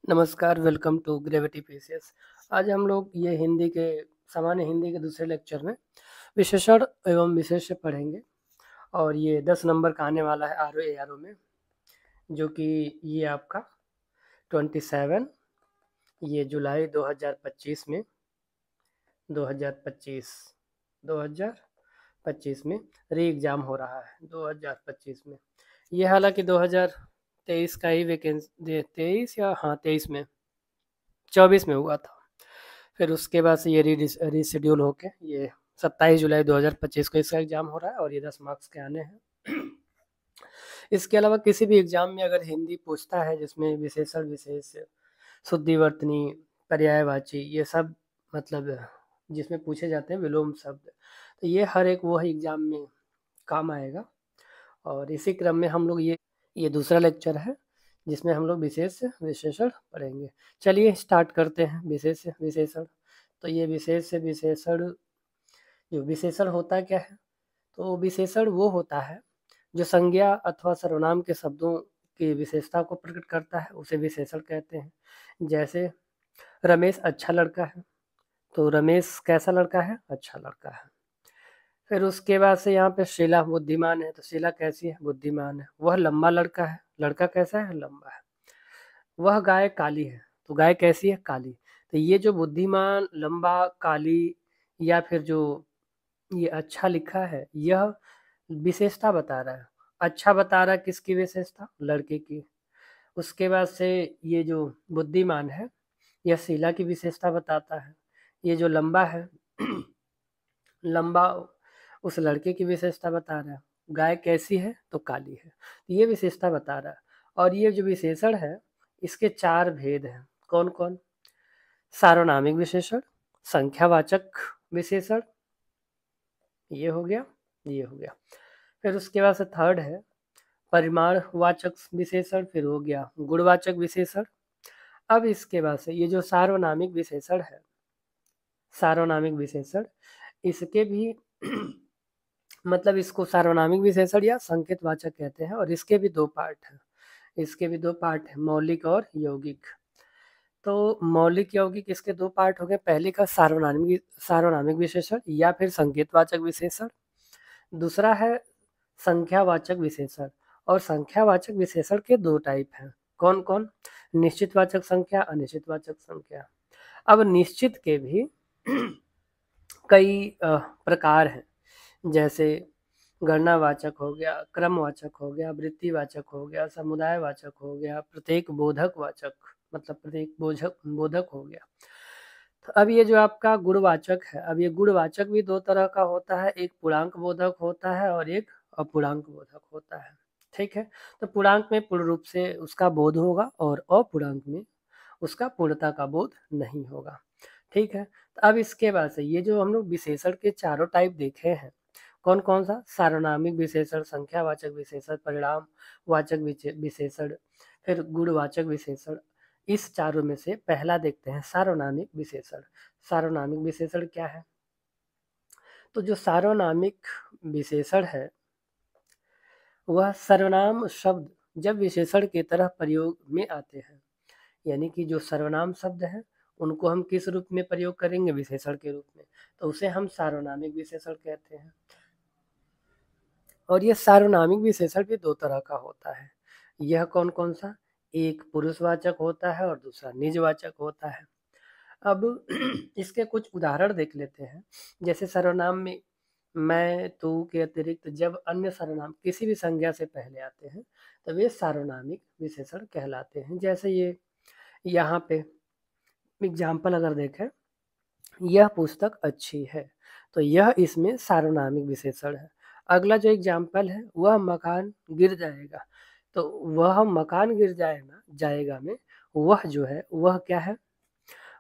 नमस्कार, welcome to gravity PCS. आज हम लोग ये सामान्य हिंदी के दूसरे लेक्चर में विशेषण एवं विशेष्य पढ़ेंगे और ये 10 नंबर का आने वाला है आरओ एआरओ में, जो कि ये आपका 27 ये जुलाई 2025 में 2025 में री एग्ज़ाम हो रहा है 2025 में। ये हालांकि 2023 का ही वैकेंसी 23 या 23 में 24 में हुआ था। फिर उसके बाद से ये रीशेड्यूल होके ये 27 जुलाई 2025 को इसका एग्ज़ाम हो रहा है और ये 10 मार्क्स के आने हैं। इसके अलावा किसी भी एग्ज़ाम में अगर हिंदी पूछता है जिसमें विशेषण, विशेष, शुद्धिवर्तनी, पर्यायवाची ये सब मतलब जिसमें पूछे जाते हैं विलोम शब्द, तो ये हर एक वो एग्ज़ाम में काम आएगा। और इसी क्रम में हम लोग ये दूसरा लेक्चर है जिसमें हम लोग विशेष विशेषण पढ़ेंगे। चलिए स्टार्ट करते हैं विशेष विशेषण। तो ये विशेष विशेषण, जो विशेषण होता क्या है? तो विशेषण वो होता है जो संज्ञा अथवा सर्वनाम के शब्दों की विशेषता को प्रकट करता है, उसे विशेषण कहते हैं। जैसे रमेश अच्छा लड़का है, तो रमेश कैसा लड़का है? अच्छा लड़का है। फिर उसके बाद से यहाँ पे शीला बुद्धिमान है, तो शीला कैसी है? बुद्धिमान है। वह लंबा लड़का है, लड़का कैसा है? लंबा है। वह गाय काली है, तो गाय कैसी है? काली। तो ये जो बुद्धिमान, लंबा, काली या फिर जो ये अच्छा लिखा है, यह विशेषता बता रहा है। अच्छा बता रहा है किसकी विशेषता? लड़के की। उसके बाद से ये जो बुद्धिमान है यह शीला की विशेषता बताता है। ये जो लंबा है लंबा उस लड़के की विशेषता बता रहा है। गाय कैसी है? तो काली है। ये विशेषता बता रहा है। और ये जो विशेषण है इसके 4 भेद हैं। कौन कौन? सार्वनामिक विशेषण, संख्यावाचक विशेषण, ये हो गया, ये हो गया। फिर उसके बाद से थर्ड है परिमाणवाचक विशेषण, फिर हो गया गुणवाचक विशेषण। अब इसके बाद से ये जो सार्वनामिक विशेषण है, सार्वनामिक विशेषण, इसके भी मतलब इसको सार्वनामिक विशेषण या संकेतवाचक कहते हैं और इसके भी 2 पार्ट हैं। इसके भी 2 पार्ट हैं, मौलिक और यौगिक। तो मौलिक यौगिक इसके 2 पार्ट हो गए। पहले का सार्वनामिक विशेषण या फिर संकेतवाचक विशेषण। दूसरा है संख्यावाचक विशेषण। और संख्यावाचक विशेषण के 2 टाइप हैं। कौन कौन? निश्चितवाचक संख्या, अनिश्चितवाचक संख्या। अब निश्चित के भी कई प्रकार हैं, जैसे गणनावाचक हो गया, क्रमवाचक हो गया, वृत्तिवाचक हो गया, समुदायवाचक हो गया, प्रत्येक बोधकवाचक मतलब प्रत्येक बोधक हो गया। तो अब ये जो आपका गुणवाचक है, अब ये गुणवाचक भी 2 तरह का होता है, एक पूर्णांक बोधक होता है और एक अपूर्णांक बोधक होता है। ठीक है, तो पूर्णांक में पूर्ण रूप से उसका बोध होगा और अपूर्णांक में उसका पूर्णता का बोध नहीं होगा। ठीक है, तो अब इसके बाद से ये जो हम लोग विशेषण के चारों टाइप देखे हैं, कौन कौन सा? सार्वनामिक विशेषण, संख्यावाचक विशेषण, परिणामवाचक विशेषण, फिर गुणवाचक विशेषण। इस चारों में से पहला देखते हैं सार्वनामिक विशेषण। सार्वनामिक विशेषण क्या है? तो जो सार्वनामिक विशेषण है वह सर्वनाम शब्द जब विशेषण की तरह प्रयोग में आते हैं, यानी कि जो सर्वनाम शब्द हैं उनको हम किस रूप में प्रयोग करेंगे? विशेषण के रूप में, तो उसे हम सार्वनामिक विशेषण कहते हैं। और ये सार्वनामिक विशेषण भी 2 तरह का होता है। यह कौन कौन सा? एक पुरुषवाचक होता है और दूसरा निजवाचक होता है। अब इसके कुछ उदाहरण देख लेते हैं। जैसे सर्वनाम में मैं, तू के अतिरिक्त जब अन्य सर्वनाम किसी भी संज्ञा से पहले आते हैं तब ये सार्वनामिक विशेषण कहलाते हैं। जैसे ये यहाँ पे एग्जाम्पल अगर देखें, यह पुस्तक अच्छी है, तो यह इसमें सार्वनामिक विशेषण है। अगला जो एग्जाम्पल है वह मकान गिर जाएगा, तो वह मकान गिर जाएगा में वह जो है वह क्या है?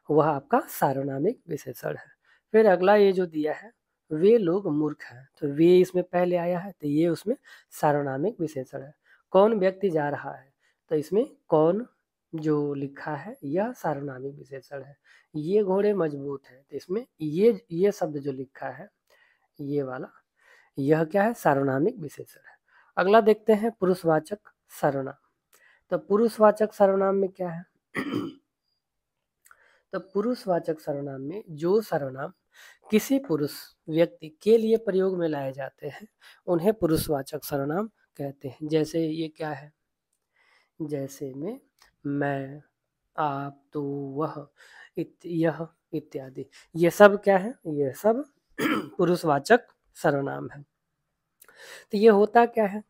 वह आपका सार्वनामिक विशेषण है। फिर अगला ये जो दिया है वे लोग मूर्ख हैं, तो वे इसमें पहले आया है तो ये उसमें सार्वनामिक विशेषण है। कौन व्यक्ति जा रहा है, तो इसमें कौन जो लिखा है यह सार्वनामिक विशेषण है। ये घोड़े मजबूत है, तो इसमें ये शब्द जो लिखा है ये वाला, यह क्या है? सार्वनामिक विशेषण है। अगला देखते हैं पुरुषवाचक सर्वनाम। तो पुरुषवाचक सर्वनाम में क्या है? तो पुरुषवाचक सर्वनाम में जो सर्वनाम किसी पुरुष व्यक्ति के लिए प्रयोग में लाए जाते हैं उन्हें पुरुषवाचक सर्वनाम कहते हैं। जैसे ये क्या है, जैसे में मैं, आप, तू, वह, यह इत्यादि, ये सब क्या है, ये सब पुरुषवाचक सर्वनाम है। तो ये होता क्या है,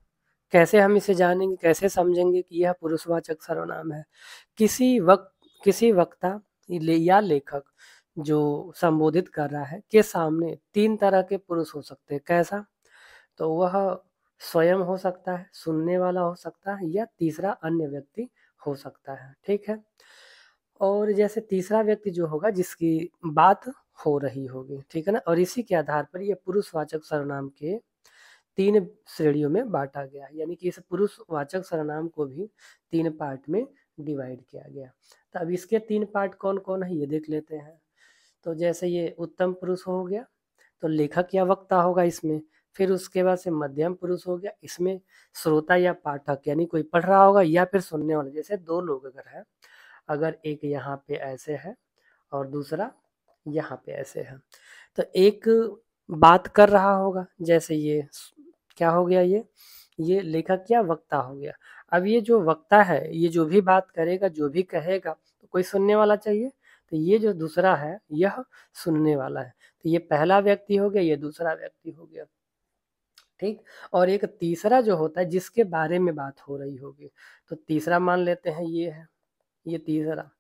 कैसे हम इसे जानेंगे, कैसे समझेंगे कि यह पुरुषवाचक सर्वनाम है। किसी वक्ता या लेखक जो संबोधित कर रहा है के सामने तीन तरह के पुरुष हो सकते हैं। कैसा, तो वह स्वयं हो सकता है, सुनने वाला हो सकता है, या तीसरा अन्य व्यक्ति हो सकता है। ठीक है, और जैसे तीसरा व्यक्ति जो होगा जिसकी बात हो रही होगी, ठीक है ना, और इसी के आधार पर यह पुरुषवाचक सर्वनाम के तीन श्रेणियों में बांटा गया है। यानी कि इस पुरुषवाचक सर्वनाम को भी तीन पार्ट में डिवाइड किया गया। तो अब इसके तीन पार्ट कौन कौन है ये देख लेते हैं। तो जैसे ये उत्तम पुरुष हो गया, तो लेखक या वक्ता होगा इसमें। फिर उसके बाद से मध्यम पुरुष हो गया, इसमें श्रोता या पाठक यानी कोई पढ़ रहा होगा या फिर सुनने वाला। जैसे दो लोग अगर है, अगर एक यहाँ पे ऐसे है और दूसरा यहाँ पे ऐसे है, तो एक बात कर रहा होगा, जैसे ये क्या हो गया, ये लेखक या वक्ता हो गया। अब ये जो वक्ता है ये जो भी बात करेगा, जो भी कहेगा, तो कोई सुनने वाला चाहिए। तो ये जो दूसरा है यह सुनने वाला है। तो ये पहला व्यक्ति हो गया, ये दूसरा व्यक्ति हो गया। ठीक, और एक तीसरा जो होता है जिसके बारे में बात हो रही होगी, तो तीसरा मान लेते हैं ये है, ये तीसरा।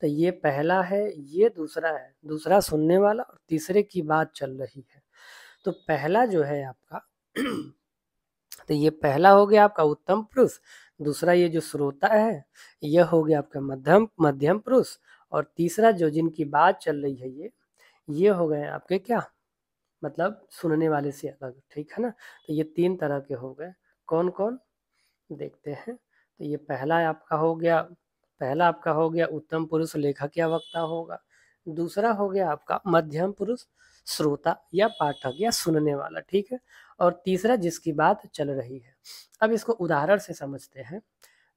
तो ये पहला है, ये दूसरा है, दूसरा सुनने वाला और तीसरे की बात चल रही है। तो पहला जो है आपका तो ये पहला हो गया आपका उत्तम पुरुष, दूसरा ये जो श्रोता है यह हो गया आपका मध्यम पुरुष, और तीसरा जो जिनकी बात चल रही है ये हो गए आपके क्या, मतलब सुनने वाले से अलग। ठीक है ना, तो ये तीन तरह के हो गए। कौन कौन देखते हैं। तो ये पहला आपका हो गया उत्तम पुरुष लेखक या वक्ता होगा। दूसरा हो गया आपका मध्यम पुरुष श्रोता या पाठक या सुनने वाला। ठीक है, और तीसरा जिसकी बात चल रही है। अब इसको उदाहरण से समझते हैं।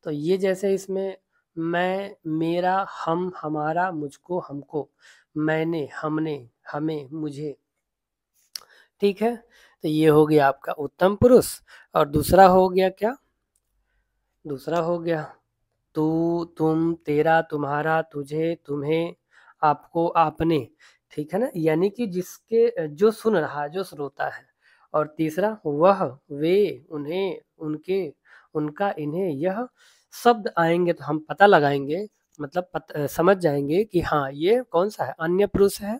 तो ये जैसे इसमें मैं, मेरा, हम, हमारा, मुझको, हमको, मैंने, हमने, हमें, मुझे। ठीक है, तो ये हो गया आपका उत्तम पुरुष। और दूसरा हो गया क्या, दूसरा हो गया तू, तुम, तेरा, तुम्हारा, तुझे, तुम्हें, आपको, आपने। ठीक है ना, यानी कि जिसके जो सुन रहा, जो श्रोता है। और तीसरा वह, वे, उन्हें, उनके, उनका, इन्हें, यह शब्द आएंगे तो हम पता लगाएंगे, मतलब समझ जाएंगे कि हाँ ये कौन सा है, अन्य पुरुष है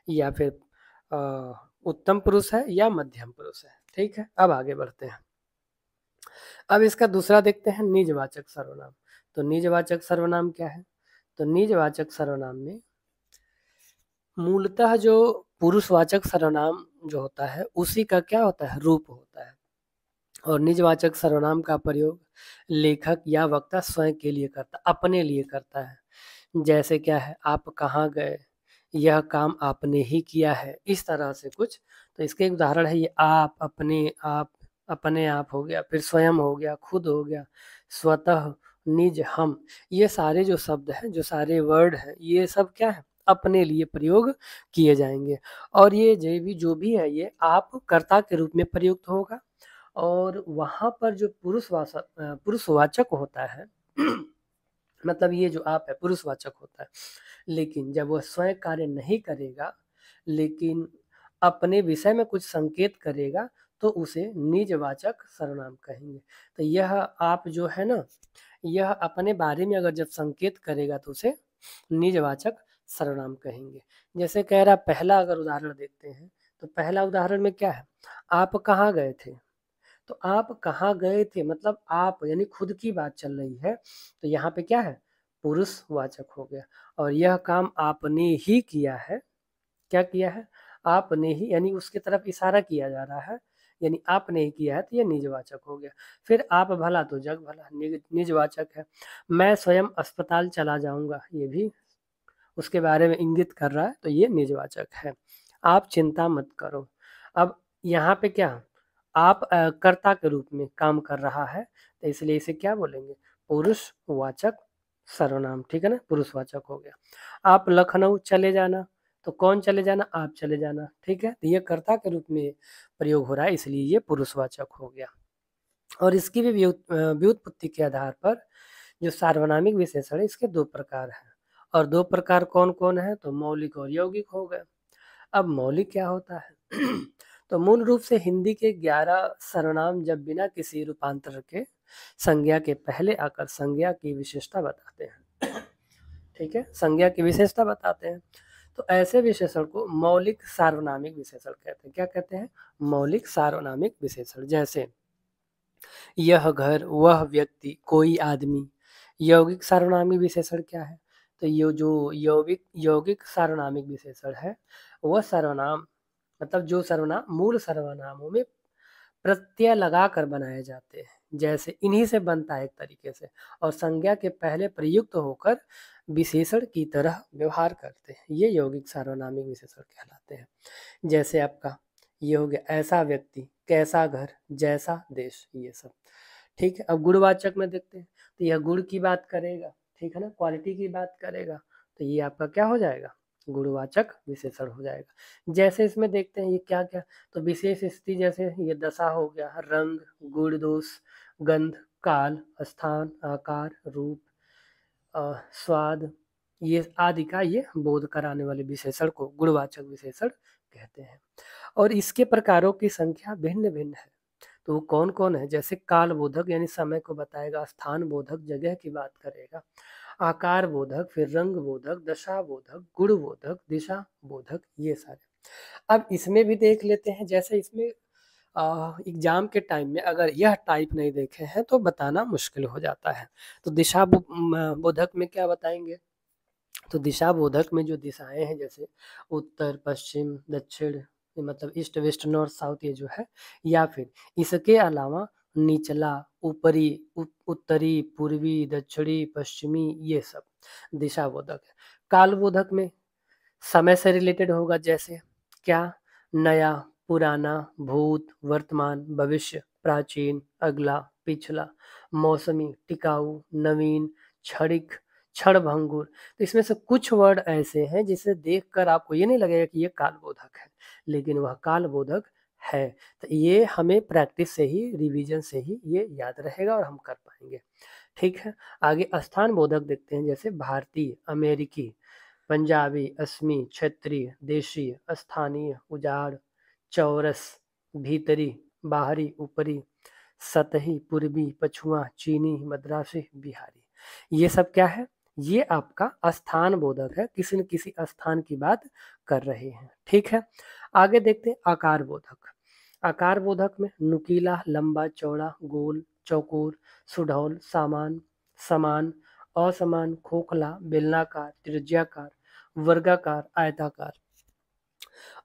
या फिर उत्तम पुरुष है या मध्यम पुरुष है। ठीक है, अब आगे बढ़ते हैं। अब इसका दूसरा देखते हैं निजवाचक सर्वनाम। तो निजवाचक सर्वनाम क्या है, तो निजवाचक सर्वनाम में मूलतः जो पुरुषवाचक सर्वनाम जो होता है उसी का क्या होता है, रूप होता है। और निजवाचक सर्वनाम का प्रयोग लेखक या वक्ता स्वयं के लिए करता, अपने लिए करता है। जैसे क्या है, आप कहाँ गए, यह काम आपने ही किया है, इस तरह से कुछ। तो इसके एक उदाहरण है ये आप, अपने आप हो गया, फिर स्वयं हो गया, खुद हो गया, स्वतः, निज, हम। ये सारे जो शब्द हैं, जो सारे वर्ड हैं, ये सब क्या है, अपने लिए प्रयोग किए जाएंगे। और ये जो भी है ये आप कर्ता के रूप में प्रयुक्त होगा। और वहाँ पर जो पुरुषवाचक होता है मतलब ये जो आप है पुरुषवाचक होता है, लेकिन जब वह स्वयं कार्य नहीं करेगा लेकिन अपने विषय में कुछ संकेत करेगा तो उसे निजवाचक सर्वनाम कहेंगे। तो यह आप जो है ना, यह अपने बारे में अगर जब संकेत करेगा तो उसे निजवाचक सर्वनाम कहेंगे। जैसे कह रहा, पहला अगर उदाहरण देखते हैं, तो पहला उदाहरण में क्या है, आप कहाँ गए थे। तो आप कहाँ गए थे मतलब आप यानी खुद की बात चल रही है, तो यहाँ पे क्या है, पुरुषवाचक हो गया। और यह काम आपने ही किया है, क्या किया है, आपने ही, यानी उसके तरफ इशारा किया जा रहा है, यानी आपने ही किया है, तो यह निजवाचक हो गया। फिर आप भला तो जग भला, निजवाचक है। मैं स्वयं अस्पताल चला जाऊंगा, ये भी उसके बारे में इंगित कर रहा है, तो ये निजवाचक है। आप चिंता मत करो। अब यहाँ पे क्या, आप कर्ता के रूप में काम कर रहा है, तो इसलिए इसे क्या बोलेंगे, पुरुषवाचक सर्वनाम, ठीक है ना, पुरुषवाचक हो गया। आप लखनऊ चले जाना, तो कौन चले जाना, आप चले जाना, ठीक है। तो ये कर्ता के रूप में प्रयोग हो रहा है, इसलिए ये पुरुषवाचक हो गया। और इसकी भी व्युत्पत्ति के आधार पर जो सार्वनामिक विशेषण है इसके दो प्रकार हैं। और दो प्रकार कौन कौन है, तो मौलिक और यौगिक हो गए। अब मौलिक क्या होता है तो मूल रूप से हिंदी के 11 सर्वनाम जब बिना किसी रूपांतर के संज्ञा के पहले आकर संज्ञा की विशेषता बताते हैं ठीक है, संज्ञा की विशेषता बताते हैं। तो ऐसे विशेषण को मौलिक सार्वनामिक विशेषण कहते हैं। क्या कहते हैं, मौलिक सार्वनामिक विशेषण। जैसे यह घर, वह व्यक्ति, कोई आदमी। यौगिक सार्वनामिक विशेषण क्या है, तो ये जो यौगिक यौगिक सार्वनामिक विशेषण है वह सर्वनाम, मतलब जो सर्वनाम मूल सर्वनामों में प्रत्यय लगाकर बनाए जाते हैं, जैसे इन्हीं से बनता है एक तरीके से, और संज्ञा के पहले प्रयुक्त होकर विशेषण की तरह व्यवहार करते हैं, ये यौगिक सार्वनामिक विशेषण कहलाते हैं। जैसे आपका ये हो गया ऐसा व्यक्ति, कैसा घर, जैसा देश, ये सब, ठीक है। अब गुणवाचक में देखते हैं, तो यह गुण की बात करेगा, ठीक है ना, क्वालिटी की बात करेगा, तो ये आपका क्या हो जाएगा, गुणवाचक विशेषण हो जाएगा। जैसे इसमें देखते हैं ये क्या क्या, तो विशेष स्थिति, जैसे ये दशा हो गया, रंग, गुण दोष, गंध, काल, स्थान, आकार, रूप, स्वाद, ये आदि का ये बोध कराने वाले विशेषण को गुणवाचक विशेषण कहते हैं। और इसके प्रकारों की संख्या भिन्न भिन्न है। तो वो कौन कौन है, जैसे काल बोधक यानी समय को बताएगा, स्थान बोधक जगह की बात करेगा, आकार बोधक, फिर रंग बोधक, दशा बोधक, गुण बोधक, दिशा बोधक, ये सारे। अब इसमें भी देख लेते हैं, जैसे इसमें एग्जाम के टाइम में अगर यह टाइप नहीं देखे हैं तो बताना मुश्किल हो जाता है। तो दिशा बोधक में क्या बताएंगे, तो दिशा बोधक में जो दिशाएं हैं, जैसे उत्तर, पश्चिम, दक्षिण, मतलब ईस्ट, वेस्ट, नॉर्थ, साउथ, ये जो है, या फिर इसके अलावा निचला, ऊपरी, उत्तरी, पूर्वी, दक्षिणी, पश्चिमी, ये सब दिशा बोधक है। काल बोधक में समय से रिलेटेड होगा, जैसे क्या, नया, पुराना, भूत, वर्तमान, भविष्य, प्राचीन, अगला, पिछला, मौसमी, टिकाऊ, नवीन, क्षणिक, क्षणभंगुर। तो इसमें से कुछ वर्ड ऐसे हैं जिसे देखकर आपको ये नहीं लगेगा कि ये कालबोधक है, लेकिन वह कालबोधक है। तो ये हमें प्रैक्टिस से ही, रिवीजन से ही ये याद रहेगा और हम कर पाएंगे, ठीक है। आगे स्थान बोधक देखते हैं, जैसे भारतीय, अमेरिकी, पंजाबी, असमी, क्षेत्रीय, देशीय, स्थानीय, उजाड़, चौरस, भीतरी, बाहरी, ऊपरी, सतही, पूर्वी, पछुआ, चीनी, मद्रासी, बिहारी, ये सब क्या है, ये आपका स्थान बोधक है, किसी न किसी स्थान की बात कर रहे हैं, ठीक है। आगे देखते हैं आकार बोधक। आकार बोधक में नुकीला, लंबा, चौड़ा, गोल, चौकोर, सुडौल, सामान, समान, असमान, खोखला, बेलनाकार, त्रिज्याकार, वर्गाकार, आयताकार।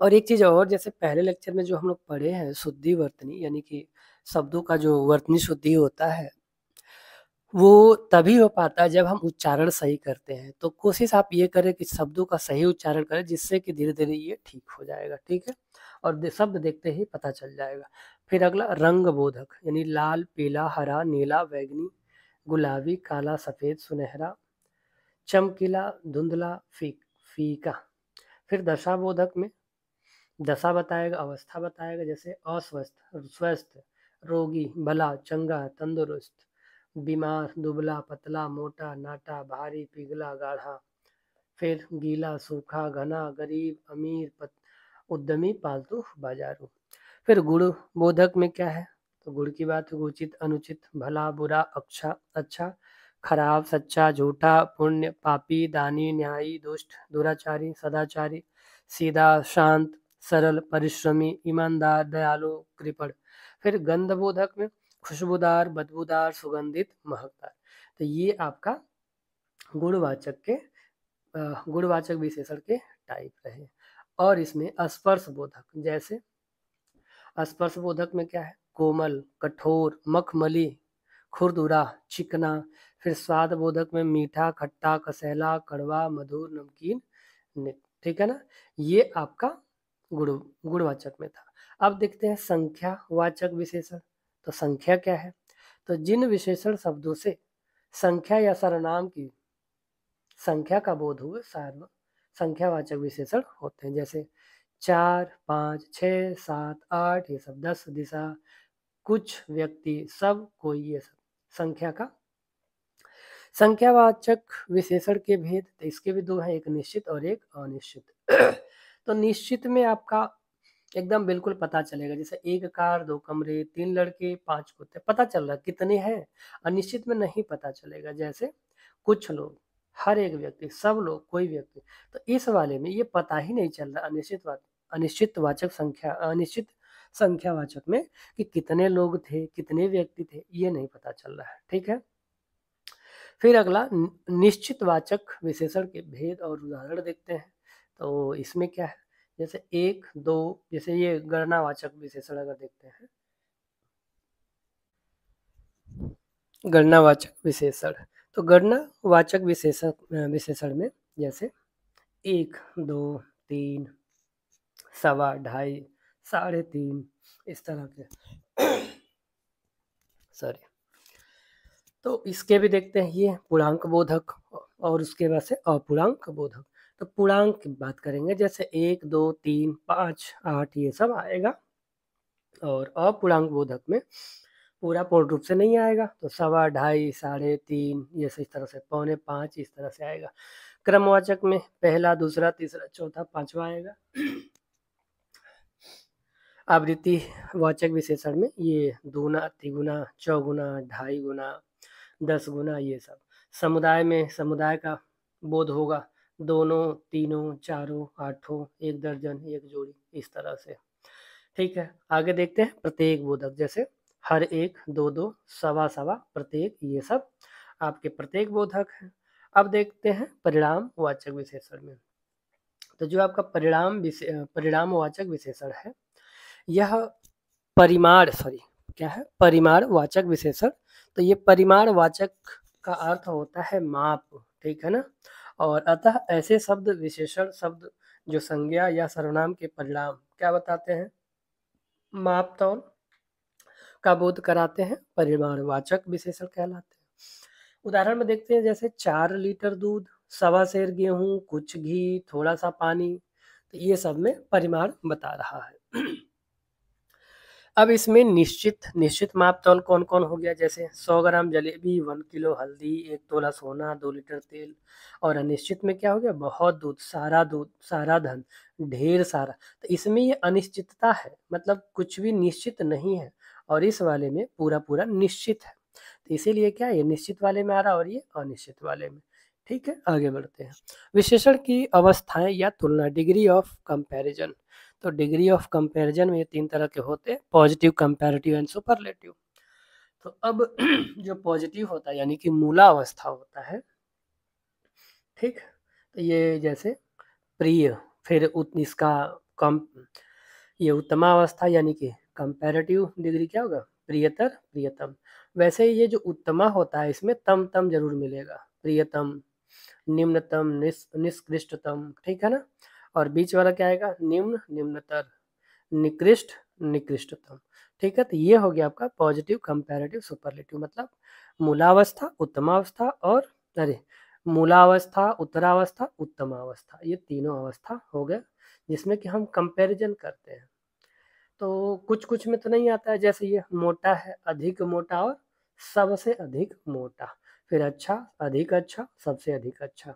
और एक चीज और, जैसे पहले लेक्चर में जो हम लोग पढ़े हैं शुद्धि वर्तनी, यानी कि शब्दों का जो वर्तनी शुद्धि होता है वो तभी हो पाता है जब हम उच्चारण सही करते हैं। तो कोशिश आप ये करें कि शब्दों का सही उच्चारण करें, जिससे कि धीरे धीरे ये ठीक हो जाएगा, ठीक है। और शब्द देखते ही पता चल जाएगा। फिर अगला रंग बोधक, यानी लाल, पीला, हरा, नीला, बैंगनी, गुलाबी, काला, सफेद, सुनहरा, चमकीला, धुंधला, फीका। फिर दशा बोधक में दशा बताएगा, अवस्था बताएगा, जैसे अस्वस्थ, स्वस्थ, रोगी, भला, चंगा, तंदुरुस्त, बीमार, दुबला, पतला, मोटा, नाटा, भारी, पिघला, गाढ़ा। फिर गीला, सूखा, घना, गरीब, अमीर, उद्यमी, पालतू, बाजारू। फिर गुण बोधक में क्या है, तो गुण की बात है, उचित, अनुचित, भला, बुरा, अच्छा, खराब, सच्चा, झूठा, पुण्य, पापी, दानी, न्यायी, दुष्ट, दुराचारी, सदाचारी, सीधा, शांत, सरल, परिश्रमी, ईमानदार, दयालु, कृपण। फिर गंध बोधक में खुशबूदार, बदबूदार, सुगंधित, महकदार। तो ये आपका गुणवाचक के गुणवाचक विशेषण के टाइप रहे। और इसमें स्पर्श बोधक, जैसे स्पर्श बोधक में क्या है, कोमल, कठोर, मखमली, खुरदुरा, चिकना। फिर स्वाद बोधक में मीठा, खट्टा, कसैला, कड़वा, मधुर, नमकीन, ठीक है ना। ये आपका गुणवाचक में था। अब देखते हैं संख्या वाचक विशेषण। तो संख्या क्या है, तो जिन विशेषण शब्दों से संख्या या सर्वनाम की संख्या का बोध हुए संख्यावाचक विशेषण होते हैं, जैसे 4, 5, 6, 7, 8, ये सब 10, दिशा, कुछ, व्यक्ति, सब, कोई, ये सब संख्यावाचक विशेषण के भेद, तो इसके भी दो हैं, एक निश्चित और एक अनिश्चित। तो निश्चित में आपका एकदम बिल्कुल पता चलेगा, जैसे 1 कार, 2 कमरे, 3 लड़के, 5 कुत्ते, पता चल रहा कितने हैं। अनिश्चित में नहीं पता चलेगा, जैसे कुछ लोग, हर एक व्यक्ति, सब लोग, कोई व्यक्ति। तो इस वाले में ये पता ही नहीं चल रहा अनिश्चित संख्यावाचक में कि कितने लोग थे, कितने व्यक्ति थे, ये नहीं पता चल रहा है। ठीक है, फिर अगला निश्चित वाचक विशेषण के भेद और उदाहरण देखते हैं। तो इसमें क्या है, जैसे 1, 2, जैसे ये गणनावाचक विशेषण अगर देखते हैं, गणनावाचक विशेषण, तो गणनावाचक विशेषण में जैसे 1, 2, 3, सवा, ढाई, 3.5, इस तरह के सॉरी। तो इसके भी देखते हैं, ये पूर्णांक बोधक और उसके बाद से अपूर्णांक बोधक। तो पूर्णांक की बात करेंगे, जैसे 1, 2, 3, 5, 8, ये सब आएगा। और अपूर्णांक बोधक में पूरा पूर्ण रूप से नहीं आएगा, तो सवा, ढाई, 3.5, ये इस तरह से, पौने 5, इस तरह से आएगा। क्रमवाचक में पहला, दूसरा, तीसरा, चौथा, पांचवा आएगा। आवृत्ति वाचक विशेषण में ये दूना, तिगुना, चौगुना, ढाई गुना, 10 गुना, ये सब। समुदाय में समुदाय का बोध होगा, दोनों, तीनों, चारों, आठों, 1 दर्जन, 1 जोड़ी, इस तरह से। ठीक है, आगे देखते हैं प्रत्येक बोधक, जैसे हर एक, 2, 2, सवा, सवा, प्रत्येक, ये सब आपके प्रत्येक बोधक हैं। अब देखते हैं परिणाम वाचक विशेषण में। तो जो आपका परिणाम वाचक विशेषण है, यह परिमाण वाचक विशेषण। तो ये परिमाण वाचक का अर्थ होता है माप, ठीक है ना। और अतः ऐसे शब्द, विशेषण शब्द जो संज्ञा या सर्वनाम के परिणाम क्या बताते हैं, माप तौल का बोध कराते हैं, परिमाणवाचक विशेषण कहलाते हैं। उदाहरण में देखते हैं, जैसे 4 लीटर दूध, सवा सेर गेहूं, कुछ घी, थोड़ा सा पानी, तो ये सब में परिमाण बता रहा है। अब इसमें निश्चित माप तौल कौन कौन हो गया, जैसे 100 ग्राम जलेबी, 1 किलो हल्दी, 1 तोला सोना, 2 लीटर तेल। और अनिश्चित में क्या हो गया, बहुत दूध, सारा धन, ढेर सारा। तो इसमें ये अनिश्चितता है, मतलब कुछ भी निश्चित नहीं है, और इस वाले में पूरा पूरा निश्चित है। तो इसीलिए क्या, ये निश्चित वाले में आ रहा और ये अनिश्चित वाले में। ठीक है, आगे बढ़ते हैं। विशेषण की अवस्थाएं या तुलना, डिग्री ऑफ कंपैरिजन। तो डिग्री ऑफ कंपैरिजन में ये 3 तरह के होते हैं, पॉजिटिव, कंपैरेटिव एंड सुपरलेटिव। तो अब जो पॉजिटिव होता है, यानी कि मूलावस्था होता है, ठीक, तो ये जैसे प्रिय, फिर इसका कम, ये उत्तमावस्था, यानी कि कंपैरेटिव डिग्री क्या होगा, प्रियतर, प्रियतम। वैसे ही ये जो उत्तमा होता है, इसमें तम तम जरूर मिलेगा, प्रियतम, निम्नतम, निष्कृष्टतम, ठीक है ना। और बीच वाला क्या आएगा, निम्न, निम्नतर, निकृष्ट, निकृष्टतम। ठीक है, तो ये हो गया आपका पॉजिटिव, कंपैरेटिव, सुपरलेटिव। मतलब मूलावस्था, उत्तमावस्था और मूलावस्था, उत्तरावस्था, उत्तमावस्था, ये तीनों अवस्था हो गए जिसमें कि हम कंपैरिजन करते हैं। तो कुछ कुछ में तो नहीं आता है, जैसे ये मोटा है, अधिक मोटा और सबसे अधिक मोटा। फिर अच्छा, अधिक अच्छा, सबसे अधिक अच्छा।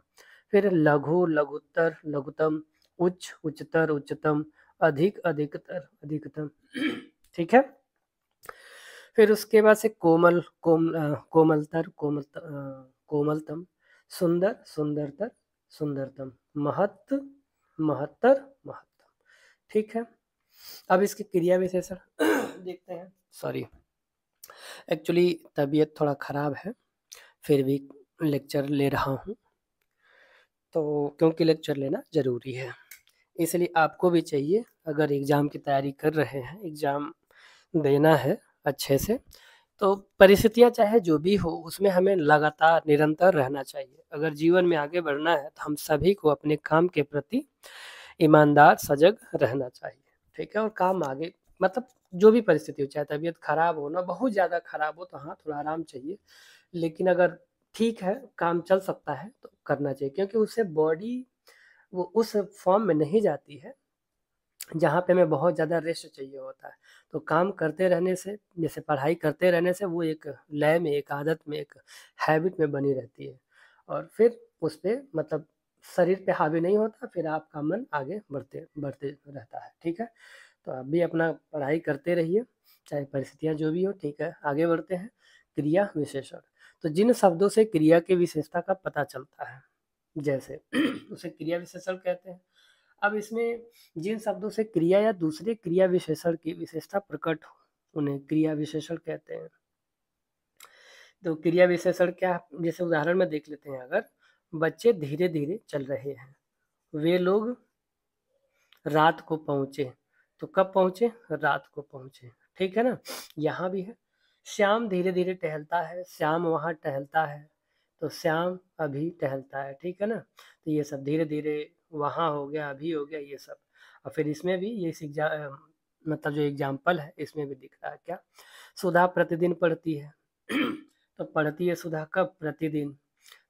फिर लघु, लघुत्तर, लघुतम, उच्च, उच्चतर, उच्चतम, अधिक, अधिकतर, अधिकतम। ठीक है, फिर उसके बाद से कोमलतम, सुंदर, सुंदरतर, सुंदरतम, महत्तर, महत्तम। ठीक है, अब इसके क्रिया विशेषण देखते हैं। सॉरी, एक्चुअली तबीयत थोड़ा ख़राब है, फिर भी लेक्चर ले रहा हूँ, तो क्योंकि लेक्चर लेना ज़रूरी है, इसलिए आपको भी चाहिए। अगर एग्ज़ाम की तैयारी कर रहे हैं, एग्ज़ाम देना है अच्छे से, तो परिस्थितियाँ चाहे जो भी हो, उसमें हमें लगातार निरंतर रहना चाहिए। अगर जीवन में आगे बढ़ना है, तो हम सभी को अपने काम के प्रति ईमानदार, सजग रहना चाहिए। ठीक है, और काम आगे, मतलब जो भी परिस्थिति हो, चाहे तबीयत खराब हो ना, बहुत ज़्यादा खराब हो, तो हाँ थोड़ा आराम चाहिए। लेकिन अगर ठीक है, काम चल सकता है तो करना चाहिए, क्योंकि उससे बॉडी वो उस फॉर्म में नहीं जाती है जहाँ पे हमें बहुत ज़्यादा रेस्ट चाहिए होता है। तो काम करते रहने से, जैसे पढ़ाई करते रहने से, वो एक लय में, एक आदत में, एक हैबिट में बनी रहती है और फिर उस पे मतलब शरीर पे हावी नहीं होता, फिर आपका मन आगे बढ़ते बढ़ते रहता है। ठीक है? तो आप भी अपना पढ़ाई करते रहिए, चाहे परिस्थितियाँ जो भी हो। ठीक है? आगे बढ़ते हैं। क्रिया विशेषण। तो जिन शब्दों से क्रिया की विशेषता का पता चलता है, जैसे उसे क्रिया विशेषण कहते हैं। अब इसमें जिन शब्दों से क्रिया या दूसरे क्रिया विशेषण की विशेषता प्रकट हो, उन्हें क्रिया विशेषण कहते हैं। तो क्रिया विशेषण क्या है? जैसे उदाहरण में देख लेते हैं। अगर बच्चे धीरे धीरे चल रहे हैं, वे लोग रात को पहुंचे। तो कब पहुंचे? रात को पहुंचे। ठीक है ना? यहाँ भी है। श्याम धीरे धीरे टहलता है, श्याम वहाँ टहलता है। तो श्याम अभी टहलता है। ठीक है ना? तो ये सब धीरे धीरे वहाँ हो गया, अभी हो गया, ये सब। और फिर इसमें भी ये मतलब जो एग्जाम्पल है इसमें भी दिख रहा है क्या? सुधा प्रतिदिन पढ़ती है। तो पढ़ती है सुधा कब? प्रतिदिन।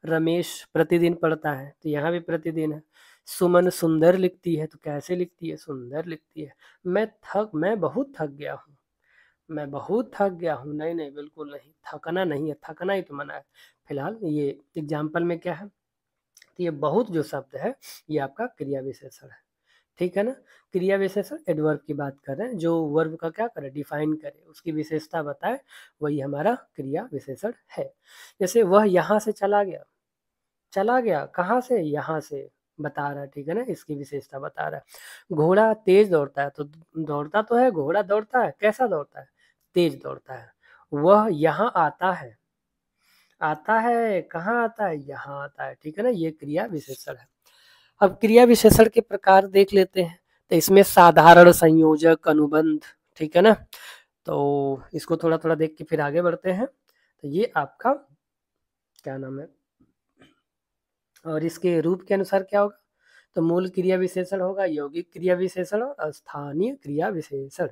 रमेश प्रतिदिन पढ़ता है, तो यहाँ भी प्रतिदिन है। सुमन सुंदर लिखती है, तो कैसे लिखती है? सुंदर लिखती है। मैं बहुत थक गया हूँ। मैं बहुत थक गया हूँ। नहीं नहीं, बिल्कुल नहीं, थकना नहीं है, थकना ही तो मना है। फिलहाल ये एग्जाम्पल में क्या है? तो ये बहुत जो शब्द है ये आपका क्रिया विशेषण है। ठीक है ना? क्रिया विशेषण एडवर्ब की बात कर रहे हैं, जो वर्ब का क्या करे? डिफाइन करे, उसकी विशेषता बताए, वही हमारा क्रिया विशेषण है। जैसे वह यहाँ से चला गया। चला गया कहाँ से? यहाँ से। बता रहा है। ठीक है ना? इसकी विशेषता बता रहा है। घोड़ा तेज दौड़ता है, तो दौड़ता तो है, घोड़ा दौड़ता है, कैसा दौड़ता है? तेज दौड़ता है। वह यहाँ आता है। आता है कहाँ आता है? यहाँ आता है। ठीक है ना? ये क्रिया विशेषण है। अब क्रिया विशेषण के प्रकार देख लेते हैं। तो इसमें साधारण, संयोजक, अनुबंध। ठीक है ना? तो इसको थोड़ा थोड़ा देख के फिर आगे बढ़ते हैं। तो ये आपका क्या नाम है, और इसके रूप के अनुसार क्या होगा? तो मूल क्रिया विशेषण होगा, यौगिक क्रिया विशेषण और स्थानीय क्रिया विशेषण।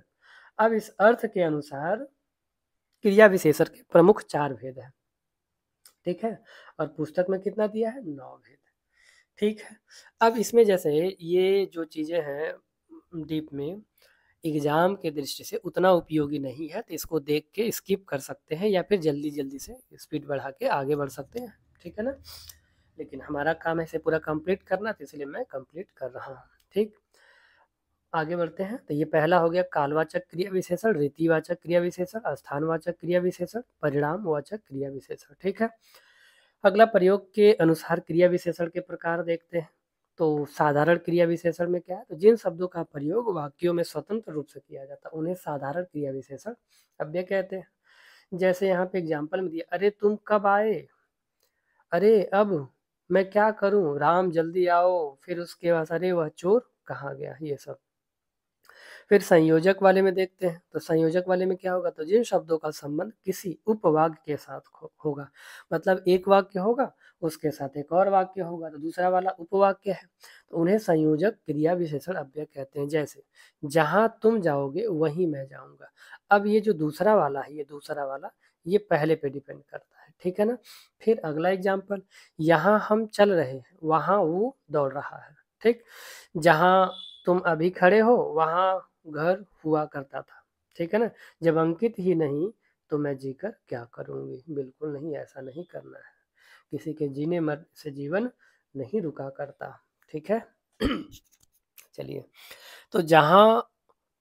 अब इस अर्थ के अनुसार क्रिया विशेषण के प्रमुख 4 भेद हैं। ठीक है? और पुस्तक में कितना दिया है? 9 भेद। ठीक है? अब इसमें जैसे ये जो चीज़ें हैं डीप में, एग्जाम के दृष्टि से उतना उपयोगी नहीं है, तो इसको देख के स्किप कर सकते हैं या फिर जल्दी जल्दी से स्पीड बढ़ा के आगे बढ़ सकते हैं। ठीक है ना? लेकिन हमारा काम है इसे पूरा कंप्लीट करना, तो इसलिए मैं कंप्लीट कर रहा हूँ। ठीक, आगे बढ़ते हैं। तो ये पहला हो गया कालवाचक क्रिया विशेषण, रीतिवाचक क्रिया विशेषण, स्थानवाचक क्रिया विशेषण, परिणामवाचक क्रिया विशेषण। ठीक है? अगला प्रयोग के अनुसार क्रिया विशेषण के प्रकार देखते हैं। तो साधारण क्रिया विशेषण में क्या है? तो जिन शब्दों का प्रयोग वाक्यों में स्वतंत्र रूप से किया जाता है उन्हें साधारण क्रिया विशेषण अव्यय कहते हैं। जैसे यहाँ पे एग्जाम्पल में दिया, अरे तुम कब आए? अरे अब मैं क्या करूं? राम जल्दी आओ। फिर उसके बाद अरे वह चोर कहाँ गया? ये सब। फिर संयोजक वाले में देखते हैं। तो संयोजक वाले में क्या होगा? तो जिन शब्दों का संबंध किसी उपवाक्य के साथ होगा, मतलब एक वाक्य होगा, उसके साथ एक और वाक्य होगा, तो दूसरा वाला उपवाक्य है, तो उन्हें संयोजक क्रिया विशेषण अव्यय कहते हैं। जैसे जहां तुम जाओगे वहीं मैं जाऊंगा। अब ये जो दूसरा वाला है, ये दूसरा वाला ये पहले पे डिपेंड करता है। ठीक है ना? फिर अगला एग्जाम्पल, यहाँ हम चल रहे हैं, वहां वो दौड़ रहा है। ठीक, जहाँ तुम अभी खड़े हो वहां घर हुआ करता था। ठीक है ना? जब अंकित ही नहीं तो मैं जीकर क्या करूंगी? बिल्कुल नहीं, ऐसा नहीं करना है। किसी के जीने मर से जीवन नहीं रुका करता। ठीक है? चलिए, तो जहां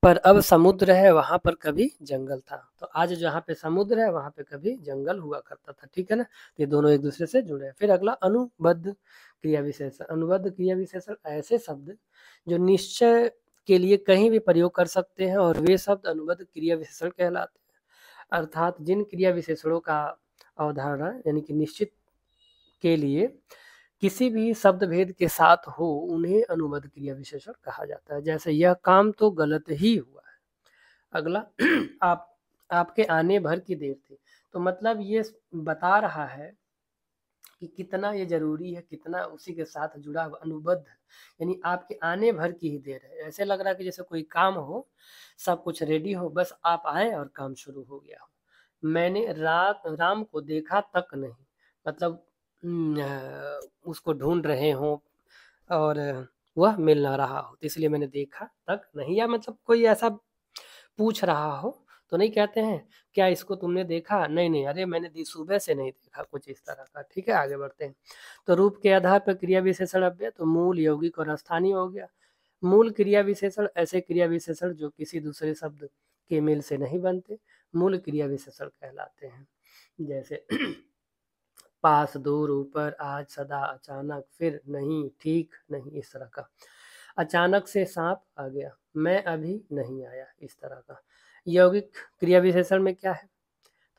पर अब समुद्र है वहां पर कभी जंगल था। तो आज जहाँ पे समुद्र है वहां पे कभी जंगल हुआ करता था। ठीक है ना? ये दोनों एक दूसरे से जुड़े हैं। फिर अगला अनुबद्ध क्रिया विशेषण। अनुबद्ध क्रिया विशेषण ऐसे शब्द जो निश्चय के लिए कहीं भी प्रयोग कर सकते हैं और वे शब्द अनुबद्ध क्रिया विशेषण कहलाते हैं। अर्थात जिन क्रिया विशेषणों का अवधारणा यानी कि निश्चित के लिए किसी भी शब्द भेद के साथ हो उन्हें अनुबद्ध क्रिया विशेषण कहा जाता है। जैसे यह काम तो गलत ही हुआ है। अगला आप आपके आने भर की देर थी। तो मतलब ये बता रहा है कि कितना ये जरूरी है, कितना उसी के साथ जुड़ा हुआ अनुबद्ध है। यानी आपके आने भर की ही देर है। ऐसे लग रहा है कि जैसे कोई काम हो, सब कुछ रेडी हो, बस आप आए और काम शुरू हो गया हो। मैंने रात राम को देखा तक नहीं। मतलब उसको ढूंढ रहे हों और वह मिल ना रहा हो, तो इसलिए मैंने देखा तक नहीं, या मतलब कोई ऐसा पूछ रहा हो तो नहीं कहते हैं क्या इसको तुमने देखा, नहीं नहीं, अरे मैंने सुबह से नहीं देखा, कुछ इस तरह का। ठीक है, आगे बढ़ते हैं। तो रूप के आधार पर क्रिया विशेषण अव्यय, तो मूल, यौगिक और स्थानीय हो गया। मूल क्रिया विशेषण ऐसे क्रिया विशेषण जो किसी दूसरे शब्द के मेल से नहीं बनते, मूल क्रिया विशेषण कहलाते हैं। जैसे पास, दूर, ऊपर, आज, सदा, अचानक, फिर, नहीं, ठीक, नहीं, इस तरह का। अचानक से सांप आ गया, मैं अभी नहीं आया, इस तरह का। यौगिक क्रिया विशेषण में क्या है,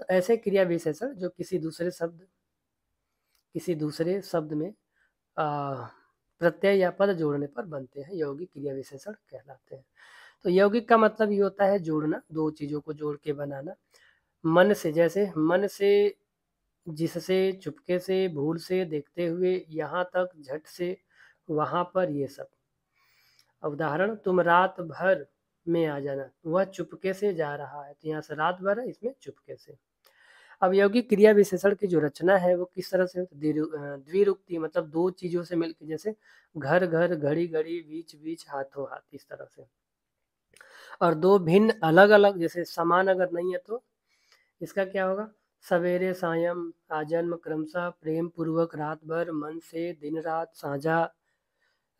तो ऐसे क्रिया विशेषण जो किसी दूसरे शब्द में प्रत्यय या पद जोड़ने पर बनते हैं, यौगिक क्रिया विशेषण कहलाते हैं। तो यौगिक का मतलब ये होता है जोड़ना, दो चीजों को जोड़ के बनाना। मन से, जैसे मन से, जिससे, चुपके से, भूल से, देखते हुए, यहाँ तक, झट से, वहां पर, ये सब। उदाहरण, तुम रात भर में आ जाना, वह चुपके से जा रहा है, तो यहाँ से रात भर है, इसमें चुपके से। अब यौगिक क्रिया विशेषण की जो रचना है वो किस तरह से, द्विरुक्ति, मतलब दो चीजों से मिलकर, जैसे घर घर, घड़ी घड़ी, बीच बीच, हाथों हाथ, इस तरह से। और दो भिन्न अलग अलग, जैसे समान अगर नहीं है तो इसका क्या होगा, सवेरे सायं, आजन्म, क्रमशः, प्रेम पूर्वक, रात भर, मन से, दिन रात, साझा,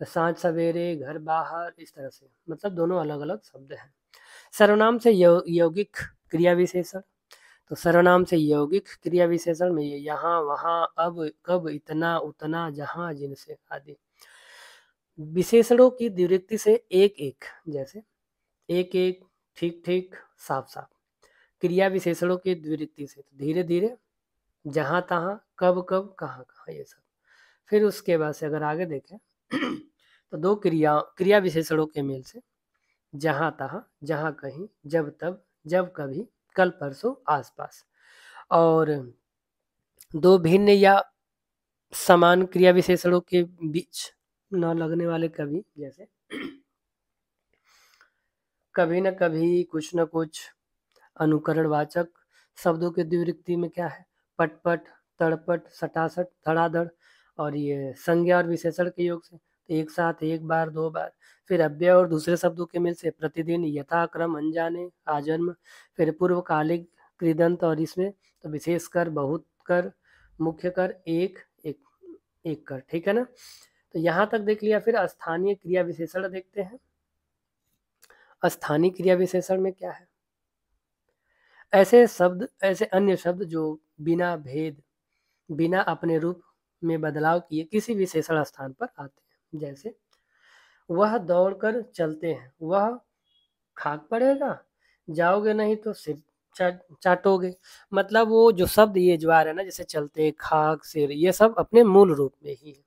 सांझ सवेरे, घर बाहर, इस तरह से, मतलब दोनों अलग अलग शब्द हैं। सर्वनाम से यौगिक क्रिया विशेषण, तो सर्वनाम से यौगिक क्रिया विशेषण में ये यहाँ, वहाँ, अब, कब, इतना, उतना, जहाँ, जिनसे आदि। विशेषणों की द्विरुक्ति से एक एक, जैसे एक एक, ठीक ठीक, साफ साफ। क्रिया विशेषणों की द्विरुक्ति से धीरे धीरे, जहाँ तहाँ, कब कब, कहाँ कहाँ, ये सब। फिर उसके बाद से अगर आगे देखें तो दो क्रिया विशेषणों के मेल से, जहाँ तहाँ, जहाँ कहीं, जब तब, जब कभी, कल परसों, आसपास। और दो भिन्न या समान क्रिया विशेषणों के बीच न लगने वाले कभी, जैसे कभी न कभी, कुछ न कुछ। अनुकरणवाचक शब्दों के द्विरुक्ति में क्या है, पटपट, तड़पट, सटासट, धड़ाधड़। और ये संज्ञा और विशेषण के योग से, तो एक साथ, एक बार, दो बार। फिर अव्यय और दूसरे शब्दों के मिल से, प्रतिदिन, यथाक्रम, अनजाने, आजन्म। फिर पूर्वकालिक, कृदंत, और इसमें तो विशेष कर, बहुत कर, मुख्य कर, एक एक एक कर। ठीक है ना, तो यहाँ तक देख लिया। फिर स्थानीय क्रिया विशेषण देखते हैं। स्थानीय क्रिया विशेषण में क्या है, ऐसे अन्य शब्द जो बिना भेद, बिना अपने रूप में बदलाव किए किसी विशेषण स्थान पर आते हैं। जैसे वह दौड़कर चलते हैं, वह खाक पड़ेगा, जाओगे नहीं तो सिर चाटोगे। मतलब वो जो शब्द ये जो आ रहे हैं ना, जैसे चलते, खाक, सिर, ये सब अपने मूल रूप में ही है।